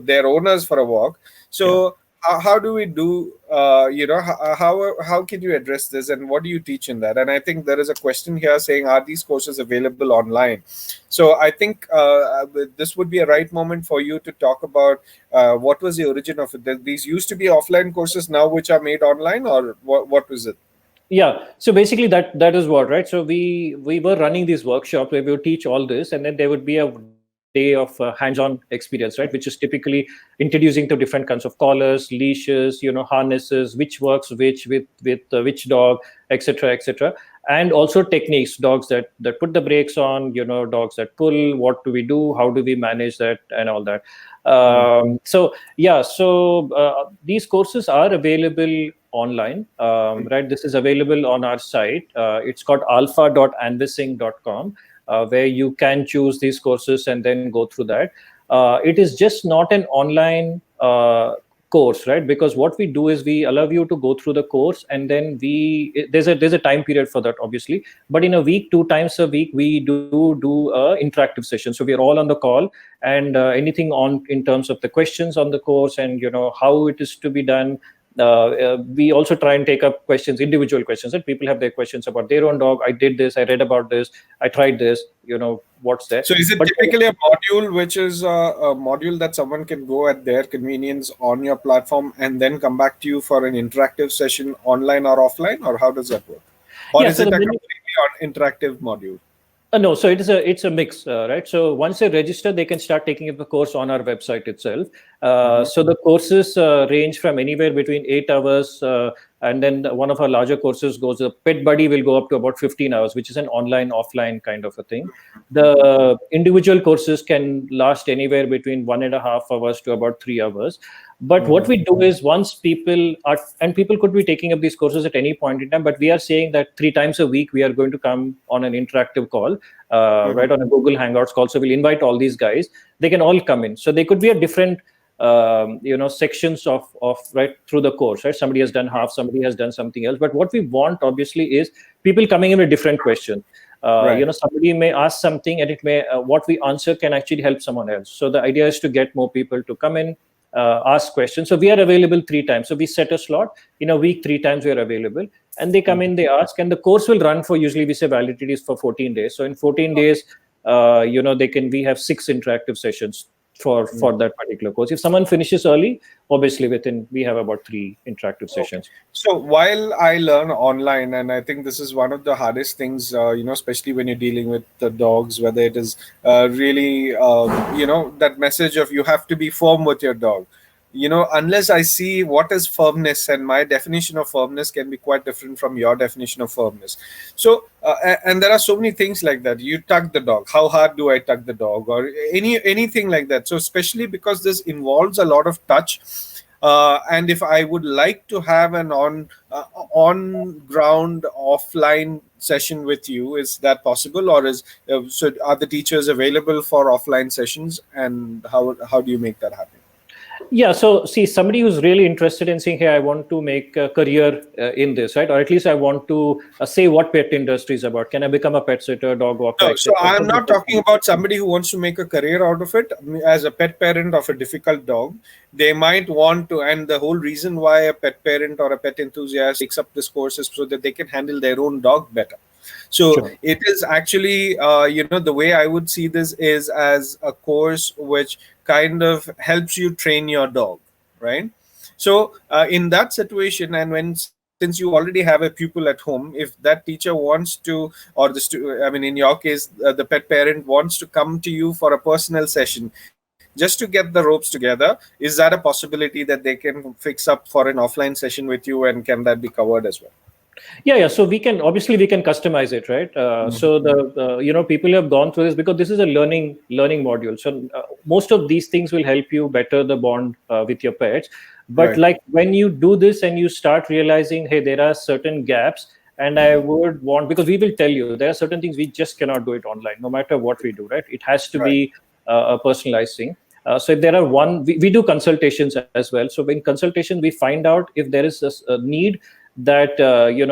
their owners for a walk. yeah. So how do we do? How can you address this, and what do you teach in that? And I think there is a question here saying, are these courses available online? So I think this would be a right moment for you to talk about what was the origin of it. These used to be offline courses now, which are made online, or what was it? Yeah, so basically that is what, right? So we were running these workshops where we would teach all this, and then there would be a day of hands-on experience, right? Which is typically introducing to different kinds of collars, leashes, harnesses, which works with which dog, etc., etc. And also techniques, dogs that put the brakes on, dogs that pull, what do we do, how do we manage that, and all that. Mm. So yeah, so these courses are available online, right? This is available on our site. It's called alpha.anvising.com, where you can choose these courses and then go through that. It is just not an online course, right? Because what we do is we allow you to go through the course, and then there's a time period for that, obviously. But in a week, 2 times a week, we do a interactive session. So we are all on the call, and anything on in terms of the questions on the course, and how it is to be done. We also try and take up questions, individual questions, that people have their questions about their own dog. I did this, I read about this, I tried this, what's there. So is it But typically a module, which is a module that someone can go at their convenience on your platform and then come back to you for an interactive session, online or offline, or how does that work? Or yeah, is so it the a minute completely interactive module? No, so it's a mix, right? So once they register, they can start taking up the course on our website itself. So the courses range from anywhere between 8 hours, and then one of our larger courses goes. The Pet Buddy will go up to about 15 hours, which is an online offline kind of a thing. The individual courses can last anywhere between 1.5 hours to about 3 hours. But what we do is, once people are, and people could be taking up these courses at any point in time, but we are saying that 3 times a week we are going to come on an interactive call, right, on a Google Hangouts call. So we'll invite all these guys. They can all come in. So they could be at different sections of right through the course, right? Somebody has done half, somebody has done something else. But what we want obviously is people coming in with different questions. Somebody may ask something, and it may what we answer can actually help someone else. So the idea is to get more people to come in, ask questions. So we are available 3 times. So we set a slot in a week, 3 times we are available, and they come in, they ask, and the course will run for, usually we say validity is for 14 days. So in 14 days, we have 6 interactive sessions for that particular course. If someone finishes early, obviously we have about 3 interactive sessions. So while I learn online, and I think this is one of the hardest things, especially when you're dealing with the dogs, whether it is really, that message of you have to be firm with your dog. Unless I see what is firmness, and my definition of firmness can be quite different from your definition of firmness. So, and there are so many things like that. You tug the dog. How hard do I tug the dog, or anything like that? So, especially because this involves a lot of touch, and if I would like to have an on ground offline session with you, is that possible, or are the teachers available for offline sessions, and how do you make that happen? Yeah, so see, somebody who's really interested in saying, hey, I want to make a career in this, right? Or at least I want to say what pet industry is about. Can I become a pet sitter, dog walker, No, so etc.? I'm not talking about somebody who wants to make a career out of it. As a pet parent of a difficult dog, they might want to, and the whole reason why a pet parent or a pet enthusiast takes up this course is so that they can handle their own dog better. So Sure. it is actually, the way I would see this is as a course which kind of helps you train your dog, right? So in that situation, and since you already have a pupil at home, if that teacher wants to, or in your case, the pet parent wants to come to you for a personal session just to get the ropes together, is that a possibility that they can fix up for an offline session with you, and can that be covered as well? Yeah. So we can customize it, right? So the people have gone through this, because this is a learning module. So most of these things will help you better the bond with your pets. But Right. like when you do this and you start realizing, hey, there are certain gaps, and I would want, because we will tell you there are certain things we just cannot do it online, no matter what we do, right? It has to Right. be a personalized thing. So if there are we do consultations as well. So in consultation, we find out if there is a need that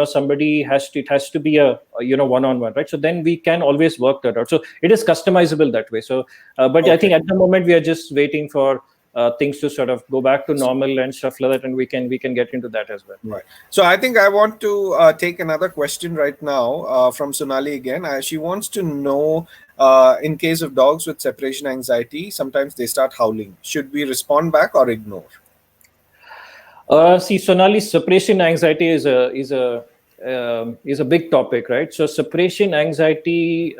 somebody it has to be a one-on-one, right? So then we can always work that out. So it is customizable that way. So but I think at the moment we are just waiting for things to sort of go back to normal and stuff like that, and we can get into that as well. Right. So I think I want to take another question right now from Sonali again. She wants to know, in case of dogs with separation anxiety, sometimes they start howling. Should we respond back or ignore? See, Sonali, separation anxiety is a big topic, right? So separation anxiety,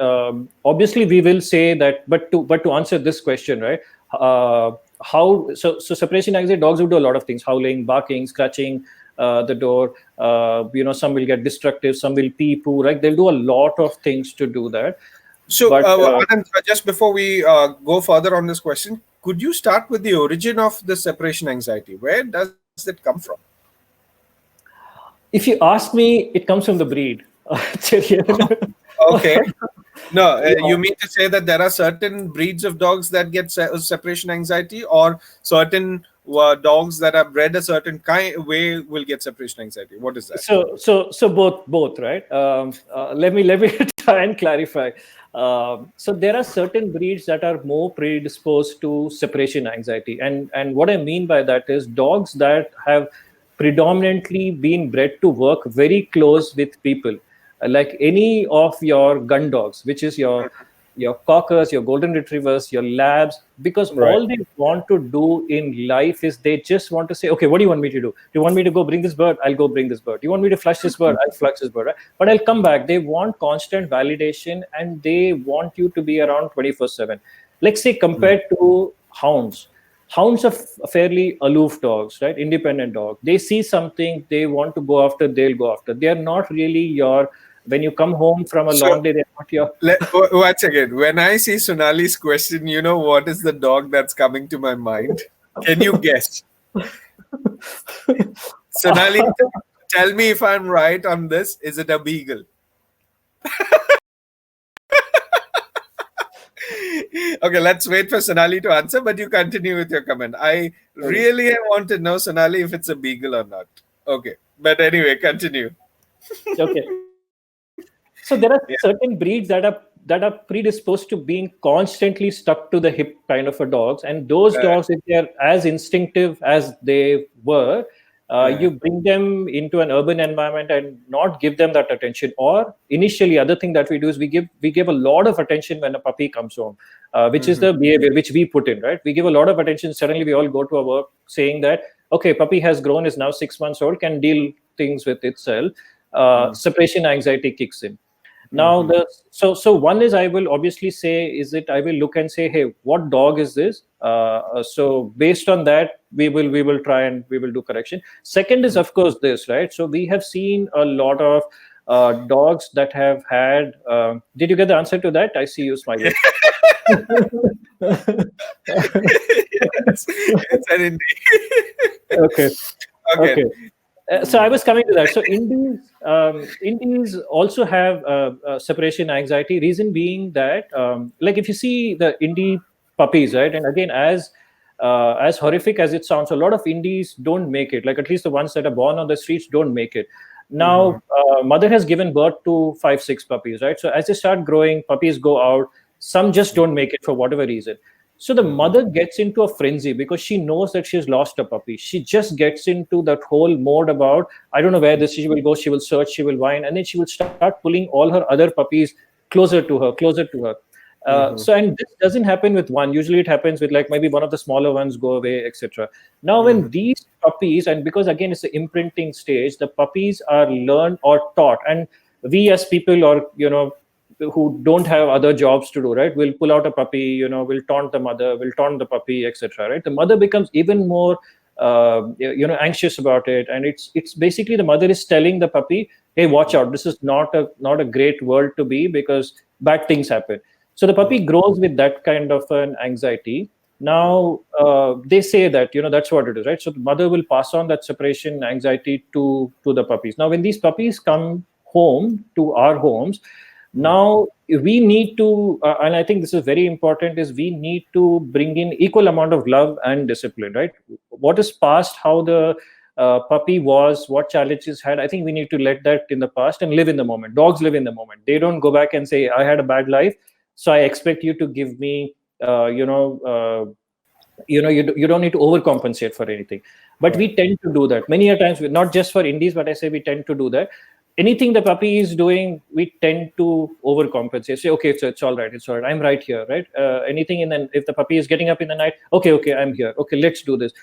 obviously we will say that, but to answer this question, right? So separation anxiety, dogs will do a lot of things: howling, barking, scratching the door. Some will get destructive, some will pee, poo, right? They'll do a lot of things to do that. So, But Anand, just before we go further on this question, could you start with the origin of the separation anxiety? Where does it come from? if you ask me, it comes from the breed. Okay. No, you mean to say that there are certain breeds of dogs that get separation anxiety, or certain dogs that are bred a certain way will get separation anxiety? What is that? So both, right? Let me try and clarify. So there are certain breeds that are more predisposed to separation anxiety, and what I mean by that is dogs that have predominantly been bred to work very close with people, like any of your gun dogs, which is your your cockers, your golden retrievers, your labs, because Right. all they want to do in life is they just want to say, okay, what do you want me to do? Do you want me to go bring this bird? I'll go bring this bird. Do you want me to flush this bird? I'll flush this bird. Right? But I'll come back. They want constant validation and they want you to be around 24/7. Let's say compared to hounds. Hounds are fairly aloof dogs, right? Independent dog. They see something they want to go after, they'll go after. They are not really your, when you come home from a So long day, they're not your. once again, when I see Sonali's question, you know what is the dog that's coming to my mind? Can you guess? Sonali, tell me if I'm right on this. Is it a beagle? Okay, let's wait for Sonali to answer, but you continue with your comment. I really want to know, Sonali, if it's a beagle or not. Okay, but anyway, continue. Okay. So there are certain breeds that are predisposed to being constantly stuck to the hip kind of a dogs, and those dogs, if they are as instinctive as they were, you bring them into an urban environment and not give them that attention. Or initially, other thing that we do is we give a lot of attention when a puppy comes home, which is the behavior which we put in, right? We give a lot of attention. Suddenly, we all go to our work saying that, okay, puppy has grown, is now 6 months old, can deal things with itself. Separation anxiety kicks in. Now so one is, I will obviously say, is it, I will look and say, hey, what dog is this? So based on that, we will try and we will do correction. Second is, of course, this, right? So we have seen a lot of dogs that have had. Did you get the answer to that? I see you smiling. Yes, it's an indie. Okay. Okay. So I was coming to that. So Indies also have separation anxiety. Reason being that, like if you see the indie puppies, right, and again, as horrific as it sounds, a lot of indies don't make it. Like at least the ones that are born on the streets don't make it. Now, mother has given birth to 5, 6 puppies, right? So as they start growing, puppies go out. Some just don't make it for whatever reason. So the mother gets into a frenzy because she knows that she's lost a puppy. She just gets into that whole mode about, I don't know where this she will go. She will search, she will whine, and then she will start pulling all her other puppies closer to her, closer to her. So, and this doesn't happen with one. Usually, it happens with like maybe one of the smaller ones go away, etc. Now, when these puppies, and because again it's the imprinting stage, the puppies are learned or taught, and we as people, or who don't have other jobs to do, right, will pull out a puppy, will taunt the mother, will taunt the puppy, etc. Right, the mother becomes even more anxious about it, and it's basically the mother is telling the puppy, hey, watch out, this is not a great world to be, because bad things happen. So the puppy grows with that kind of an anxiety. Now they say that that's what it is, right? So the mother will pass on that separation anxiety to the puppies. Now when these puppies come home to our homes, now we need to and I think this is very important, is we need to bring in equal amount of love and discipline, right? What is past, how the puppy was, what challenges had, I think we need to let that in the past and live in the moment. Dogs live in the moment. They don't go back and say, I had a bad life, so I expect you to give me you don't need to overcompensate for anything. But we tend to do that many a times, not just for indies, but I say we tend to do that. Anything the puppy is doing, we tend to overcompensate. Say, okay, so it's all right, I'm right here, right? Anything in the, if the puppy is getting up in the night, okay, I'm here, okay, let's do this.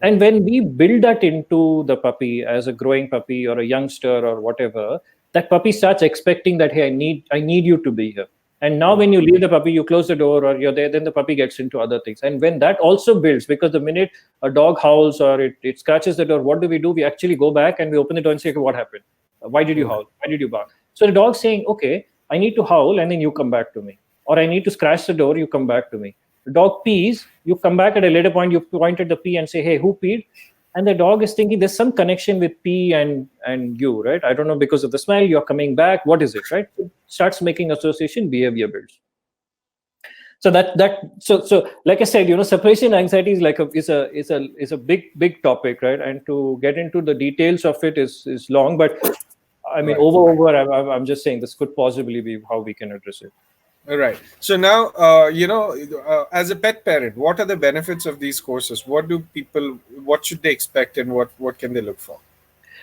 And when we build that into the puppy as a growing puppy or a youngster or whatever, that puppy starts expecting that, hey, I need you to be here. And now when you leave the puppy, you close the door or you're there, then the puppy gets into other things. And when that also builds, because the minute a dog howls or it scratches the door, what do? We actually go back and we open the door and say, okay, what happened? Why did you howl? Why did you bark? So the dog's saying, okay, I need to howl and then you come back to me. Or I need to scratch the door, you come back to me. The dog pees, you come back at a later point, you point at the pee and say, hey, who peed? And the dog is thinking there's some connection with pee and you, right? I don't know, because of the smell, you're coming back. What is it, right? It starts making association, behavior builds. So so like I said, separation anxiety is like is a big topic, right? And to get into the details of it is long, but I mean, over I'm just saying this could possibly be how we can address it. All right. So now, as a pet parent, what are the benefits of these courses? What should they expect, and what can they look for?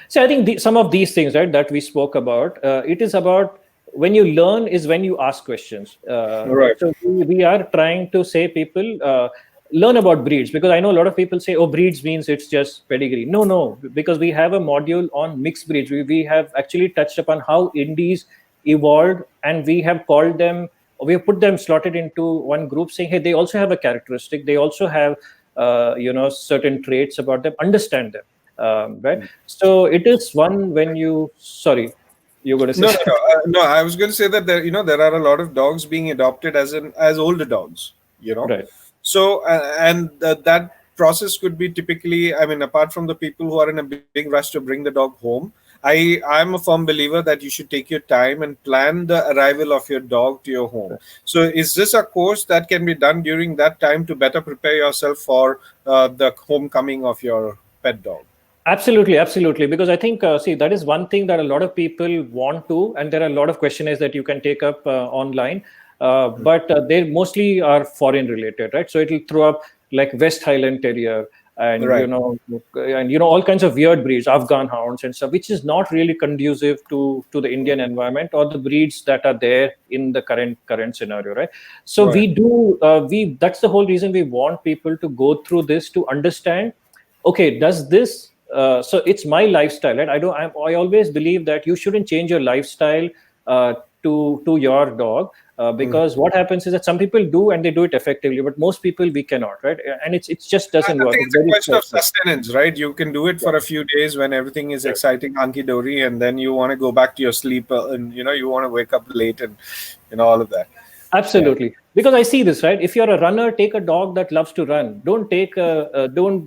So I think some of these things, right, that we spoke about, it is about when you learn is when you ask questions, right? Right. So we are trying to say people learn about breeds, because I know a lot of people say, oh, breeds means it's just pedigree. No, no, because we have a module on mixed breeds. We have actually touched upon how indies evolved, and we have called them, we have put them slotted into one group, saying, hey, they also have a characteristic, they also have certain traits about them, understand them, right? So it is one when you, sorry, you're going to say No, no, no. something. No, I was going to say that there are a lot of dogs being adopted as older dogs. You know, Right. so that process could be typically. I mean, apart from the people who are in a big rush to bring the dog home, I'm a firm believer that you should take your time and plan the arrival of your dog to your home. So, is this a course that can be done during that time to better prepare yourself for the homecoming of your pet dog? Absolutely, absolutely. Because I think, see, that is one thing that a lot of people want to, and there are a lot of questionnaires that you can take up online, but they mostly are foreign related, right? So it'll throw up like West Highland Terrier, and Right, all kinds of weird breeds, Afghan hounds and stuff, which is not really conducive to the Indian environment or the breeds that are there in the current scenario, right? So right, we do we that's the whole reason we want people to go through this to understand, okay, does this so it's my lifestyle, right? I always believe that you shouldn't change your lifestyle uh, to your dog, Mhm. because what happens is that some people do and they do it effectively, but most people we cannot, right? And it just doesn't I work. think It's it's a very question of stressful. sustenance, right? You can do it Yeah. for a few days when everything is Yeah. exciting, hunky dory, and then you want to go back to your sleep, and you want to wake up late, and all of that. Yeah, Absolutely, because I see this, right? If you're a runner, take a dog that loves to run. Don't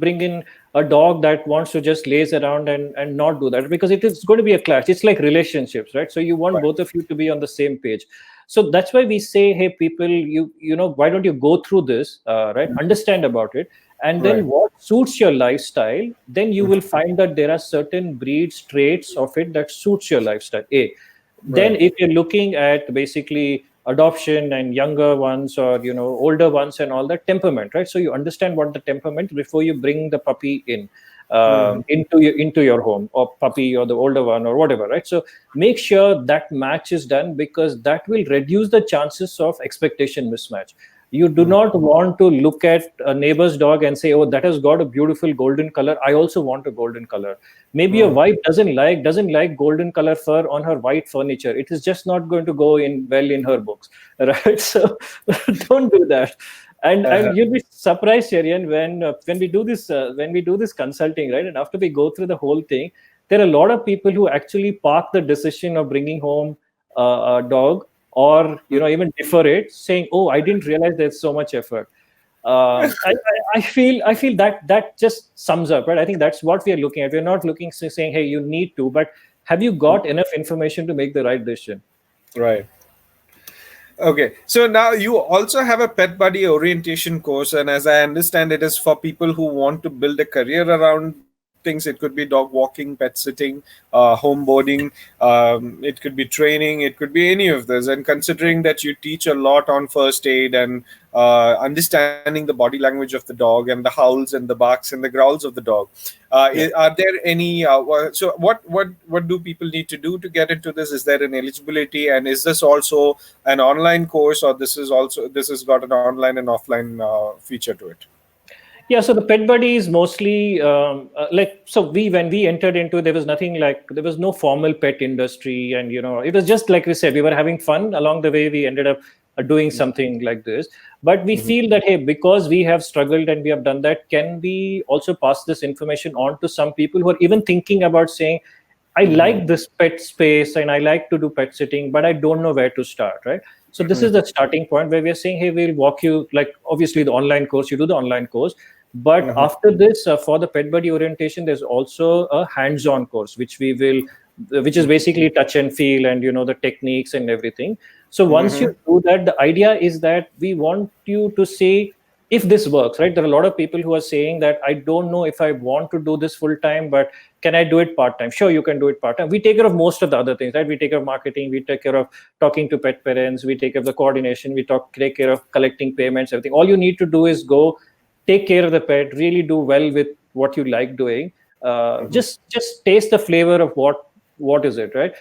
bring in a dog that wants to just laze around and not do that, because it is going to be a clash. It's like relationships, right? So you want right, both of you to be on the same page. So that's why we say, hey, people, why don't you go through this, right? Understand about it, and then right, what suits your lifestyle. Then you will find that there are certain breeds, traits of it that suits your lifestyle. A Then right. if you're looking at basically adoption and younger ones, or older ones and all that, temperament, right? So you understand what the temperament before you bring the puppy in, Mhm. into your home, or puppy or the older one or whatever, right? So make sure that match is done, because that will reduce the chances of expectation mismatch. You do not want to look at a neighbor's dog and say, oh, that has got a beautiful golden color, I also want a golden color. Maybe your Mhm. wife doesn't like golden color fur on her white furniture. It is just not going to go in well in her books, right? So don't do that. And Uh-huh. you'll be surprised, Sharian, when we do this consulting, right? And after we go through the whole thing, there are a lot of people who actually park the decision of bringing home a dog, or even defer it, saying, oh, I didn't realize there's so much effort. I feel that just sums up, right? I think that's what we are looking at. We're not looking, saying, hey, you need to, but have you got enough information to make the right decision? Right. Okay, so now you also have a pet buddy orientation course, and as I understand, it is for people who want to build a career around things. It could be dog walking, pet sitting, home boarding, it could be training, it could be any of this. And considering that you teach a lot on first aid and understanding the body language of the dog and the howls and the barks and the growls of the dog, Yeah. are there any? So, what do people need to do to get into this? Is there an eligibility, and is this also an online course, or this has got an online and offline feature to it? Yeah, so the pet buddy is mostly so when we entered into, there was nothing, like there was no formal pet industry, and it was just like we said, we were having fun along the way. We ended up doing something like this, but we Mhm. feel that, hey, because we have struggled and we have done that, can we also pass this information on to some people who are even thinking about saying, I Mhm. like this pet space and I like to do pet sitting, but I don't know where to start, right? So this is Mhm. the starting point where we're saying, hey, we'll walk you, like obviously the online course, you do the online course, but Mhm. after this, for the pet buddy orientation, there's also a hands-on course, which is basically touch and feel, and the techniques and everything. So once Mhm. you do that, the idea is that we want you to say if this works, right? There are a lot of people who are saying that I don't know if I want to do this full time, but can I do it part time? Sure, you can do it part time. We take care of most of the other things, right? We take care of marketing, we take care of talking to pet parents, we take care of the coordination, take care of collecting payments, everything. All you need to do is go take care of the pet, really do well with what you like doing. Mhm. Just taste the flavor of what is it, right?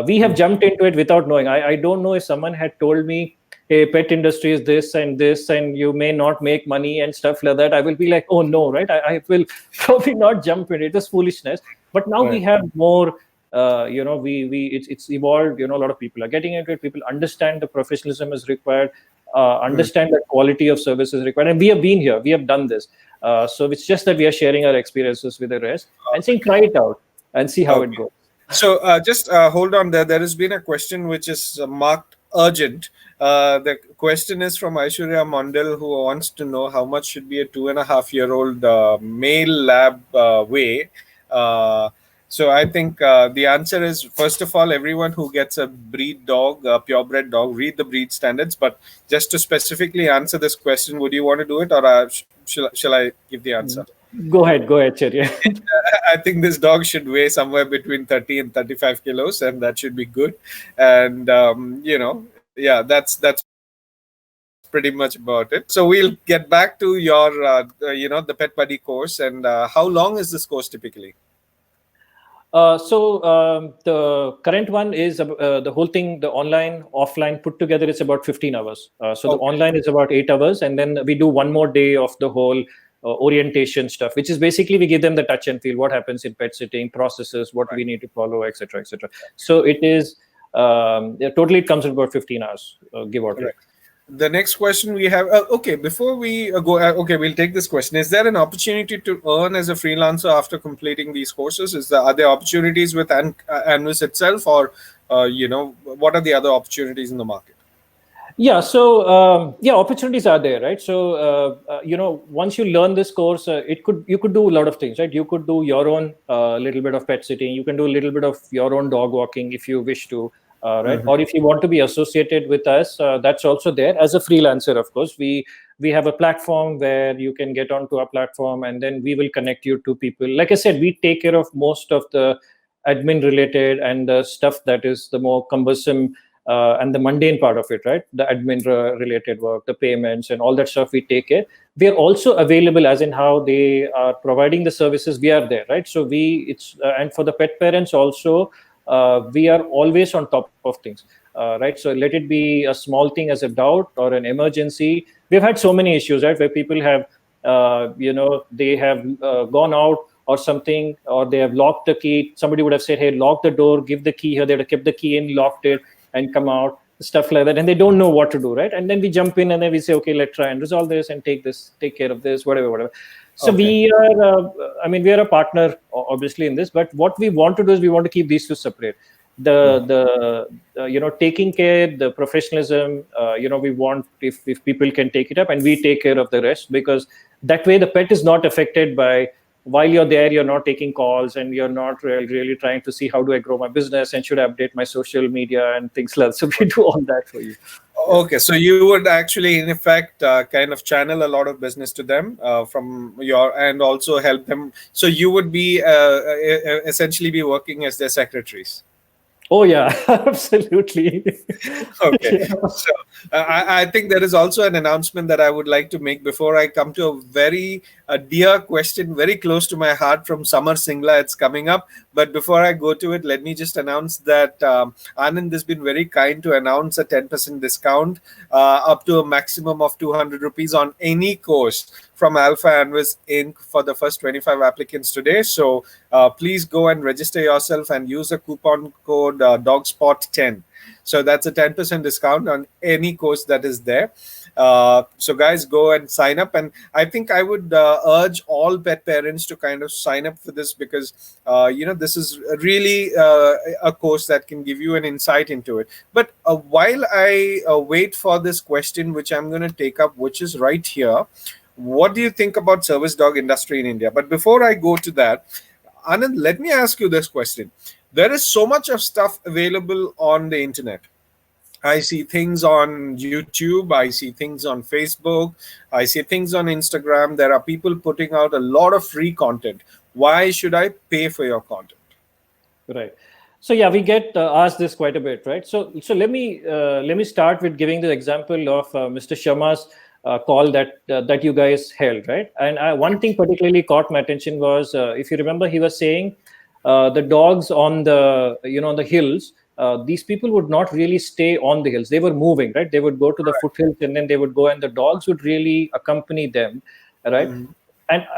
We have jumped into it without knowing. I don't know if someone had told me, hey, pet industry is this, and you may not make money and stuff like that. I will be like, oh no, right? I will probably not jump in it. It is foolishness. But now we Right. have more, it's evolved. A lot of people are getting into it. People understand the professionalism is required, understand that quality of service is required. And we have been here, we have done this. So it's just that we are sharing our experiences with the rest and saying, try it out and see how it Okay. goes. So just hold on there. There has been a question which is marked urgent. The question is from Aishwarya Mondal, who wants to know how much should be a 2.5-year-old male lab weigh. So I think the answer is, first of all, everyone who gets a breed dog, a purebred dog, read the breed standards. But just to specifically answer this question, would you want to do it, or shall I give the answer? Go ahead, Cherry. I think this dog should weigh somewhere between 30 and 35 kilos, and that should be good. And yeah, that's pretty much about it. So we'll get back to your the Pet Buddy course. And how long is this course typically? The current one is the whole thing, the online, offline put together is about 15 hours. The Okay. online is about 8 hours. And then we do one more day of the whole orientation stuff, which is basically we give them the touch and feel, what happens in pet sitting, processes, what we need to follow, etc., etc. So it is, totally it comes in about 15 hours, give or take. Correct. The next question we have, okay, before we go, okay, we'll take this question. Is there an opportunity to earn as a freelancer after completing these courses? Are there opportunities with Anvis itself, or what are the other opportunities in the market? Yeah, so opportunities are there, right? So once you learn this course, you could do a lot of things, right? You could do your own little bit of pet sitting. You can do a little bit of your own dog walking if you wish to. Right, or if you want to be associated with us, that's also there as a freelancer. Of course, we have a platform where you can get onto our platform, and then we will connect you to people. Like I said, we take care of most of the admin related and the stuff that is the more cumbersome and the mundane part of it, right? The admin related work, the payments, and all that stuff we take it. We are also available, as in how they are providing the services. We are there, right? So and for the pet parents also. We are always on top of things, right? So let it be a small thing as a doubt or an emergency. We've had so many issues, right, where people have, they have gone out or something, or they have locked the key. Somebody would have said, hey, lock the door, give the key here. They'd have kept the key in, locked it, and come out, stuff like that. And they don't know what to do, right? And then we jump in and then we say, okay, let's try and resolve this and take care of this, whatever. So we are, we are a partner, obviously, in this. But what we want to do is we want to keep these two separate. Taking care, the professionalism. We want if people can take it up, and we take care of the rest, because that way the pet is not affected by. While you're there, you're not taking calls, and you're not really trying to see how do I grow my business and should I update my social media and things like that. So we do all that for you. Okay, so you would actually, in effect, kind of channel a lot of business to them and also help them. So you would be essentially be working as their secretaries. Oh yeah, absolutely. Okay, Yeah. so I think there is also an announcement that I would like to make before I come to a very dear question, very close to my heart, from Samar Singla. It's coming up, but before I go to it, let me just announce that Anand has been very kind to announce a 10% discount up to a maximum of 200 rupees on any course from Alpha Anvis Inc. for the first 25 applicants today. So please go and register yourself and use the coupon code DOGSPOT10. So that's a 10% discount on any course that is there. So guys, go and sign up. And I think I would urge all pet parents to kind of sign up for this, because this is really a course that can give you an insight into it. But while I wait for this question, which I'm going to take up, which is right here, what do you think about service dog industry in India? But before I go to that, Anand, let me ask you this question. There is so much of stuff available on the internet. I see things on YouTube, I see things on Facebook, I see things on Instagram. There are people putting out a lot of free content. Why should I pay for your content? Right. So yeah, we get asked this quite a bit, right? So let me start with giving the example of Mr. Sharma's call that you guys held, right? And one thing particularly caught my attention was, if you remember, he was saying the dogs on the on the hills, these people would not really stay on the hills. They were moving, right? They would go to the foothills and then they would go, and the dogs would really accompany them, right? Mhm.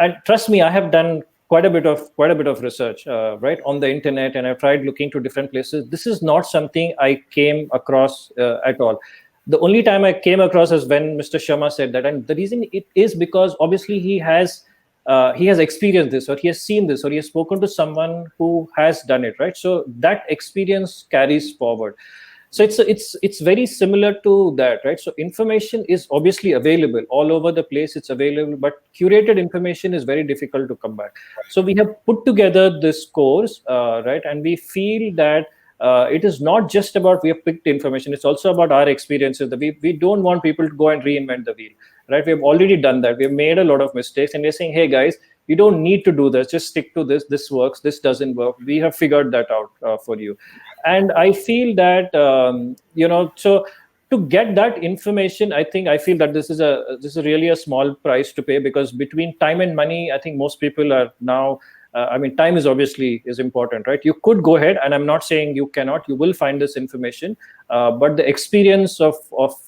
And trust me, I have done quite a bit of research, right, on the internet, and I've tried looking to different places. This is not something I came across at all. The only time I came across is when Mr. Sharma said that, and the reason it is because obviously he has experienced this, or he has seen this, or he has spoken to someone who has done it, right? So that experience carries forward. So it's very similar to that, right? So information is obviously available all over the place. It's available, but curated information is very difficult to come by. So we have put together this course, right? And we feel that it is not just about we have picked information. It's also about our experiences. That we don't want people to go and reinvent the wheel, right? We have already done that. We have made a lot of mistakes, and we're saying, hey guys, you don't need to do this. Just stick to this. This works. This doesn't work. We have figured that out for you. And I feel that so to get that information, I feel that this is really a small price to pay, because between time and money, I think most people are now. Time is important, right? You could go ahead, and I'm not saying you cannot. You will find this information, but the experience of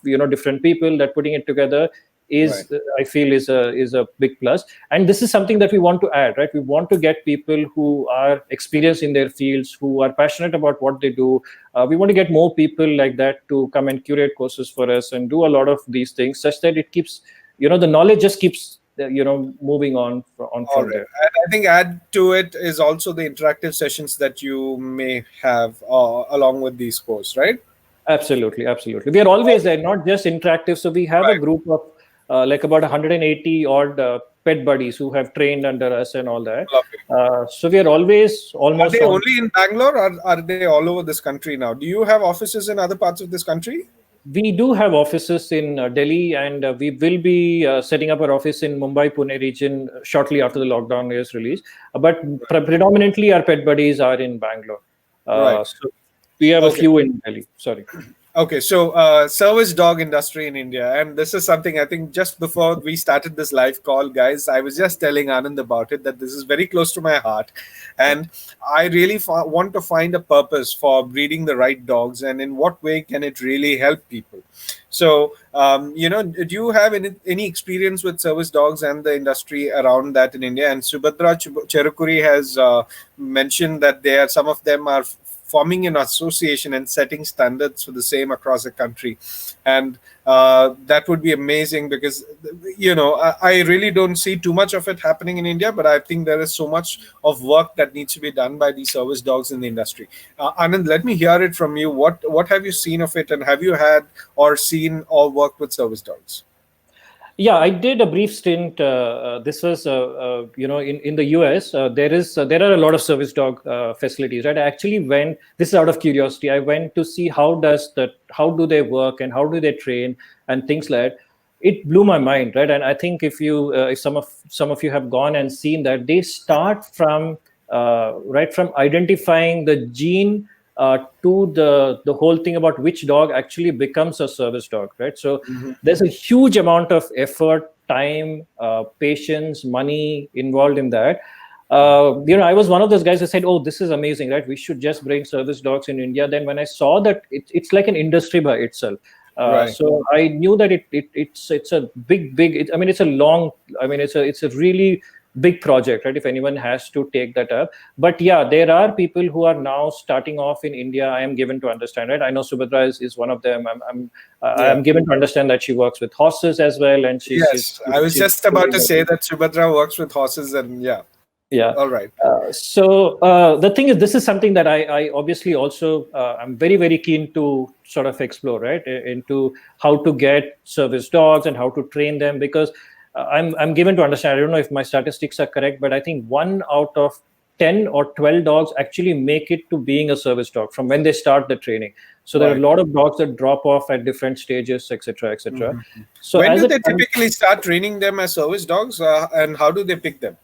different people that putting it together is I feel is a big plus. And this is something that we want to add, right? We want to get people who are experienced in their fields, who are passionate about what they do. We want to get more people like that to come and curate courses for us and do a lot of these things, such that it keeps the knowledge just keeps moving on All from right. there. And I think add to it is also the interactive sessions that you may have along with these courses, right? Absolutely. We are always there, not just interactive. So we have a Right. group of like about 180 odd pet buddies who have trained under us and all that. Lovely. So we are always Are almost they on. only in Bangalore, or are they all over this country now? Do you have offices in other parts of this country? We do have offices in Delhi, and we will be setting up our office in Mumbai, Pune region shortly after the lockdown is released. But predominantly, our pet buddies are in Bangalore. Right. So we have a Okay. few in Delhi. Sorry. Okay, so service dog industry in India, and this is something I think just before we started this live call, guys, I was just telling Anand about it, that this is very close to my heart, and I really want to find a purpose for breeding the right dogs, and in what way can it really help people. So, do you have any experience with service dogs and the industry around that in India? And Subhadra Cherukuri has mentioned that some of them are forming an association and setting standards for the same across the country, and that would be amazing, because I really don't see too much of it happening in India, but I think there is so much of work that needs to be done by these service dogs in the industry. Anand, let me hear it from you. What have you seen of it, and have you had or seen or worked with service dogs? Yeah, I did a brief stint. This was, in the US. There are a lot of service dog facilities, right? I actually went. This is out of curiosity. I went to see how do they work and how do they train and things like that. It blew my mind, right? And I think if some of you have gone and seen that, they start from right from identifying the gene to the whole thing about which dog actually becomes a service dog, right? So there's a huge amount of effort, time, patience, money involved in that. I was one of those guys who said, "Oh, this is amazing, right? We should just bring service dogs in India." Then when I saw that it's like an industry by itself. Right. So I knew that it's a big. It's a long. It's a really big project, right? If anyone has to take that up, but yeah, there are people who are now starting off in India. I am given to understand, right? I know Subhadra is one of them. I'm given to understand that she works with horses as well, and Yes, I was she's just about to say that Subhadra works with horses, and yeah. all right. So the thing is, this is something that I obviously also I'm very, very keen to sort of explore, right, into how to get service dogs and how to train them, because I'm given to understand. I don't know if my statistics are correct, but I think 1 out of 10 or 12 dogs actually make it to being a service dog from when they start the training. So there are a lot of dogs that drop off at different stages, etc., etc. So when do they typically start training them as service dogs, and how do they pick them?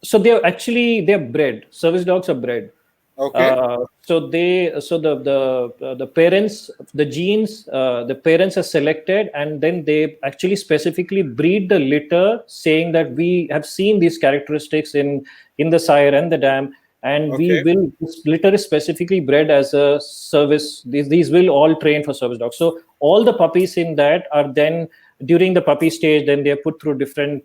So they're bred. Service dogs are bred. Okay. So the parents, the genes, the parents are selected, and then they actually specifically breed the litter, saying that we have seen these characteristics in the sire and the dam. and we Okay. will, this litter is specifically bred as a service. These will all train for service dogs. So all the puppies in that are then, during the puppy stage, then they're put through different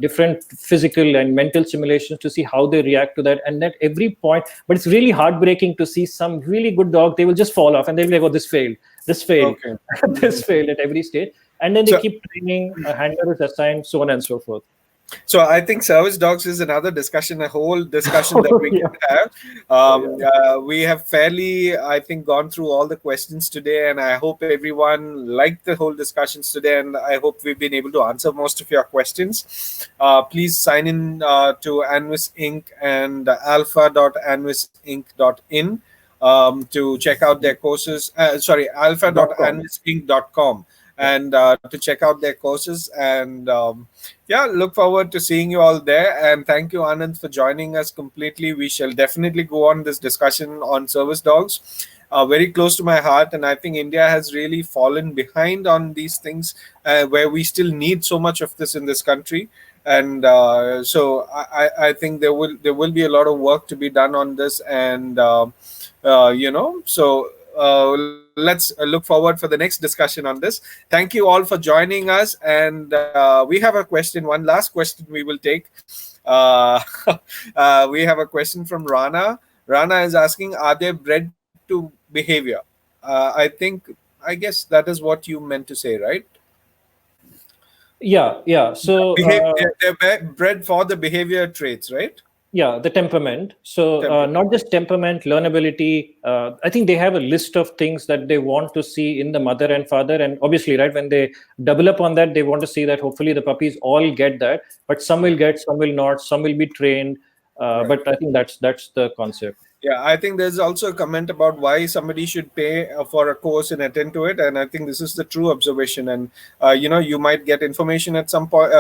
different physical and mental simulations to see how they react to that. And at every point, but it's really heartbreaking to see some really good dog, they will just fall off and they'll be like, oh, this failed, Okay. this failed at every stage. And then they So, keep training, a handler is assigned, so on and so forth. so I think service dogs is another discussion, a whole discussion that we Yeah. can have. Yeah. We have fairly, I think, gone through all the questions today, and I hope everyone liked the whole discussions today, and I hope we've been able to answer most of your questions. Please sign in to Anvis Inc. and alpha.anvisinc.in to check out their courses. Sorry, .com. alpha.anvisinc.com, Yeah. and to check out their courses. And yeah, look forward to seeing you all there. And thank you, Anand, for joining us completely. We shall definitely go on this discussion on service dogs. Very close to my heart, and I think India has really fallen behind on these things, where we still need so much of this in this country. And so I think there will be a lot of work to be done on this. And so let's look forward for the next discussion on this. Thank you all for joining us. And we have a question, one last question we will take. uh, we have a question from Rana. Rana is asking, are they bred to behavior? I guess that is what you meant to say, right? Yeah. So They're bred for the behavior traits, right? yeah, the temperament. So Temperament. not just temperament, learnability. I think they have a list of things that they want to see in the mother and father. And obviously, right, when they double up on that, they want to see that hopefully the puppies all get that. But some will get, some will not, some will be trained. Right. But I think that's the concept. Yeah, I think there's also a comment about why somebody should pay for a course and attend to it, and I think this is the true observation. And you might get information at some point,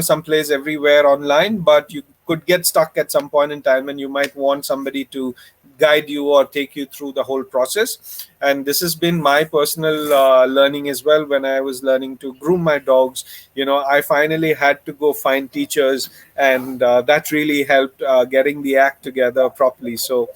someplace everywhere online, but you could get stuck at some point in time, and you might want somebody to guide you or take you through the whole process. And this has been my personal learning as well. When I was learning to groom my dogs, I finally had to go find teachers, and that really helped getting the act together properly. So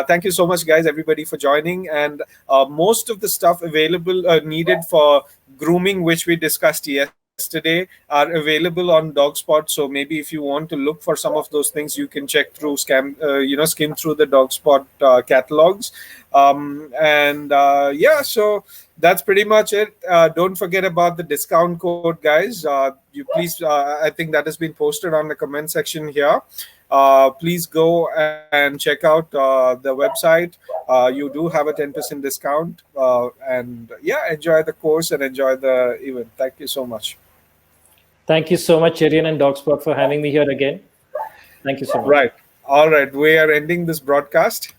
thank you so much, guys, everybody, for joining. And most of the stuff available needed for grooming, which we discussed yesterday, are available on Dogspot. So maybe if you want to look for some of those things, you can check through skim through the Dogspot catalogs. And yeah, so that's pretty much it. Don't forget about the discount code, guys. You please, I think that has been posted on the comment section here. Please go and check out the website. You do have a 10% discount. And yeah, enjoy the course and enjoy the event. Thank you so much. Thank you so much, Cherian and Dogspot, for having me here again. Thank you so much. Right. All right. We are ending this broadcast.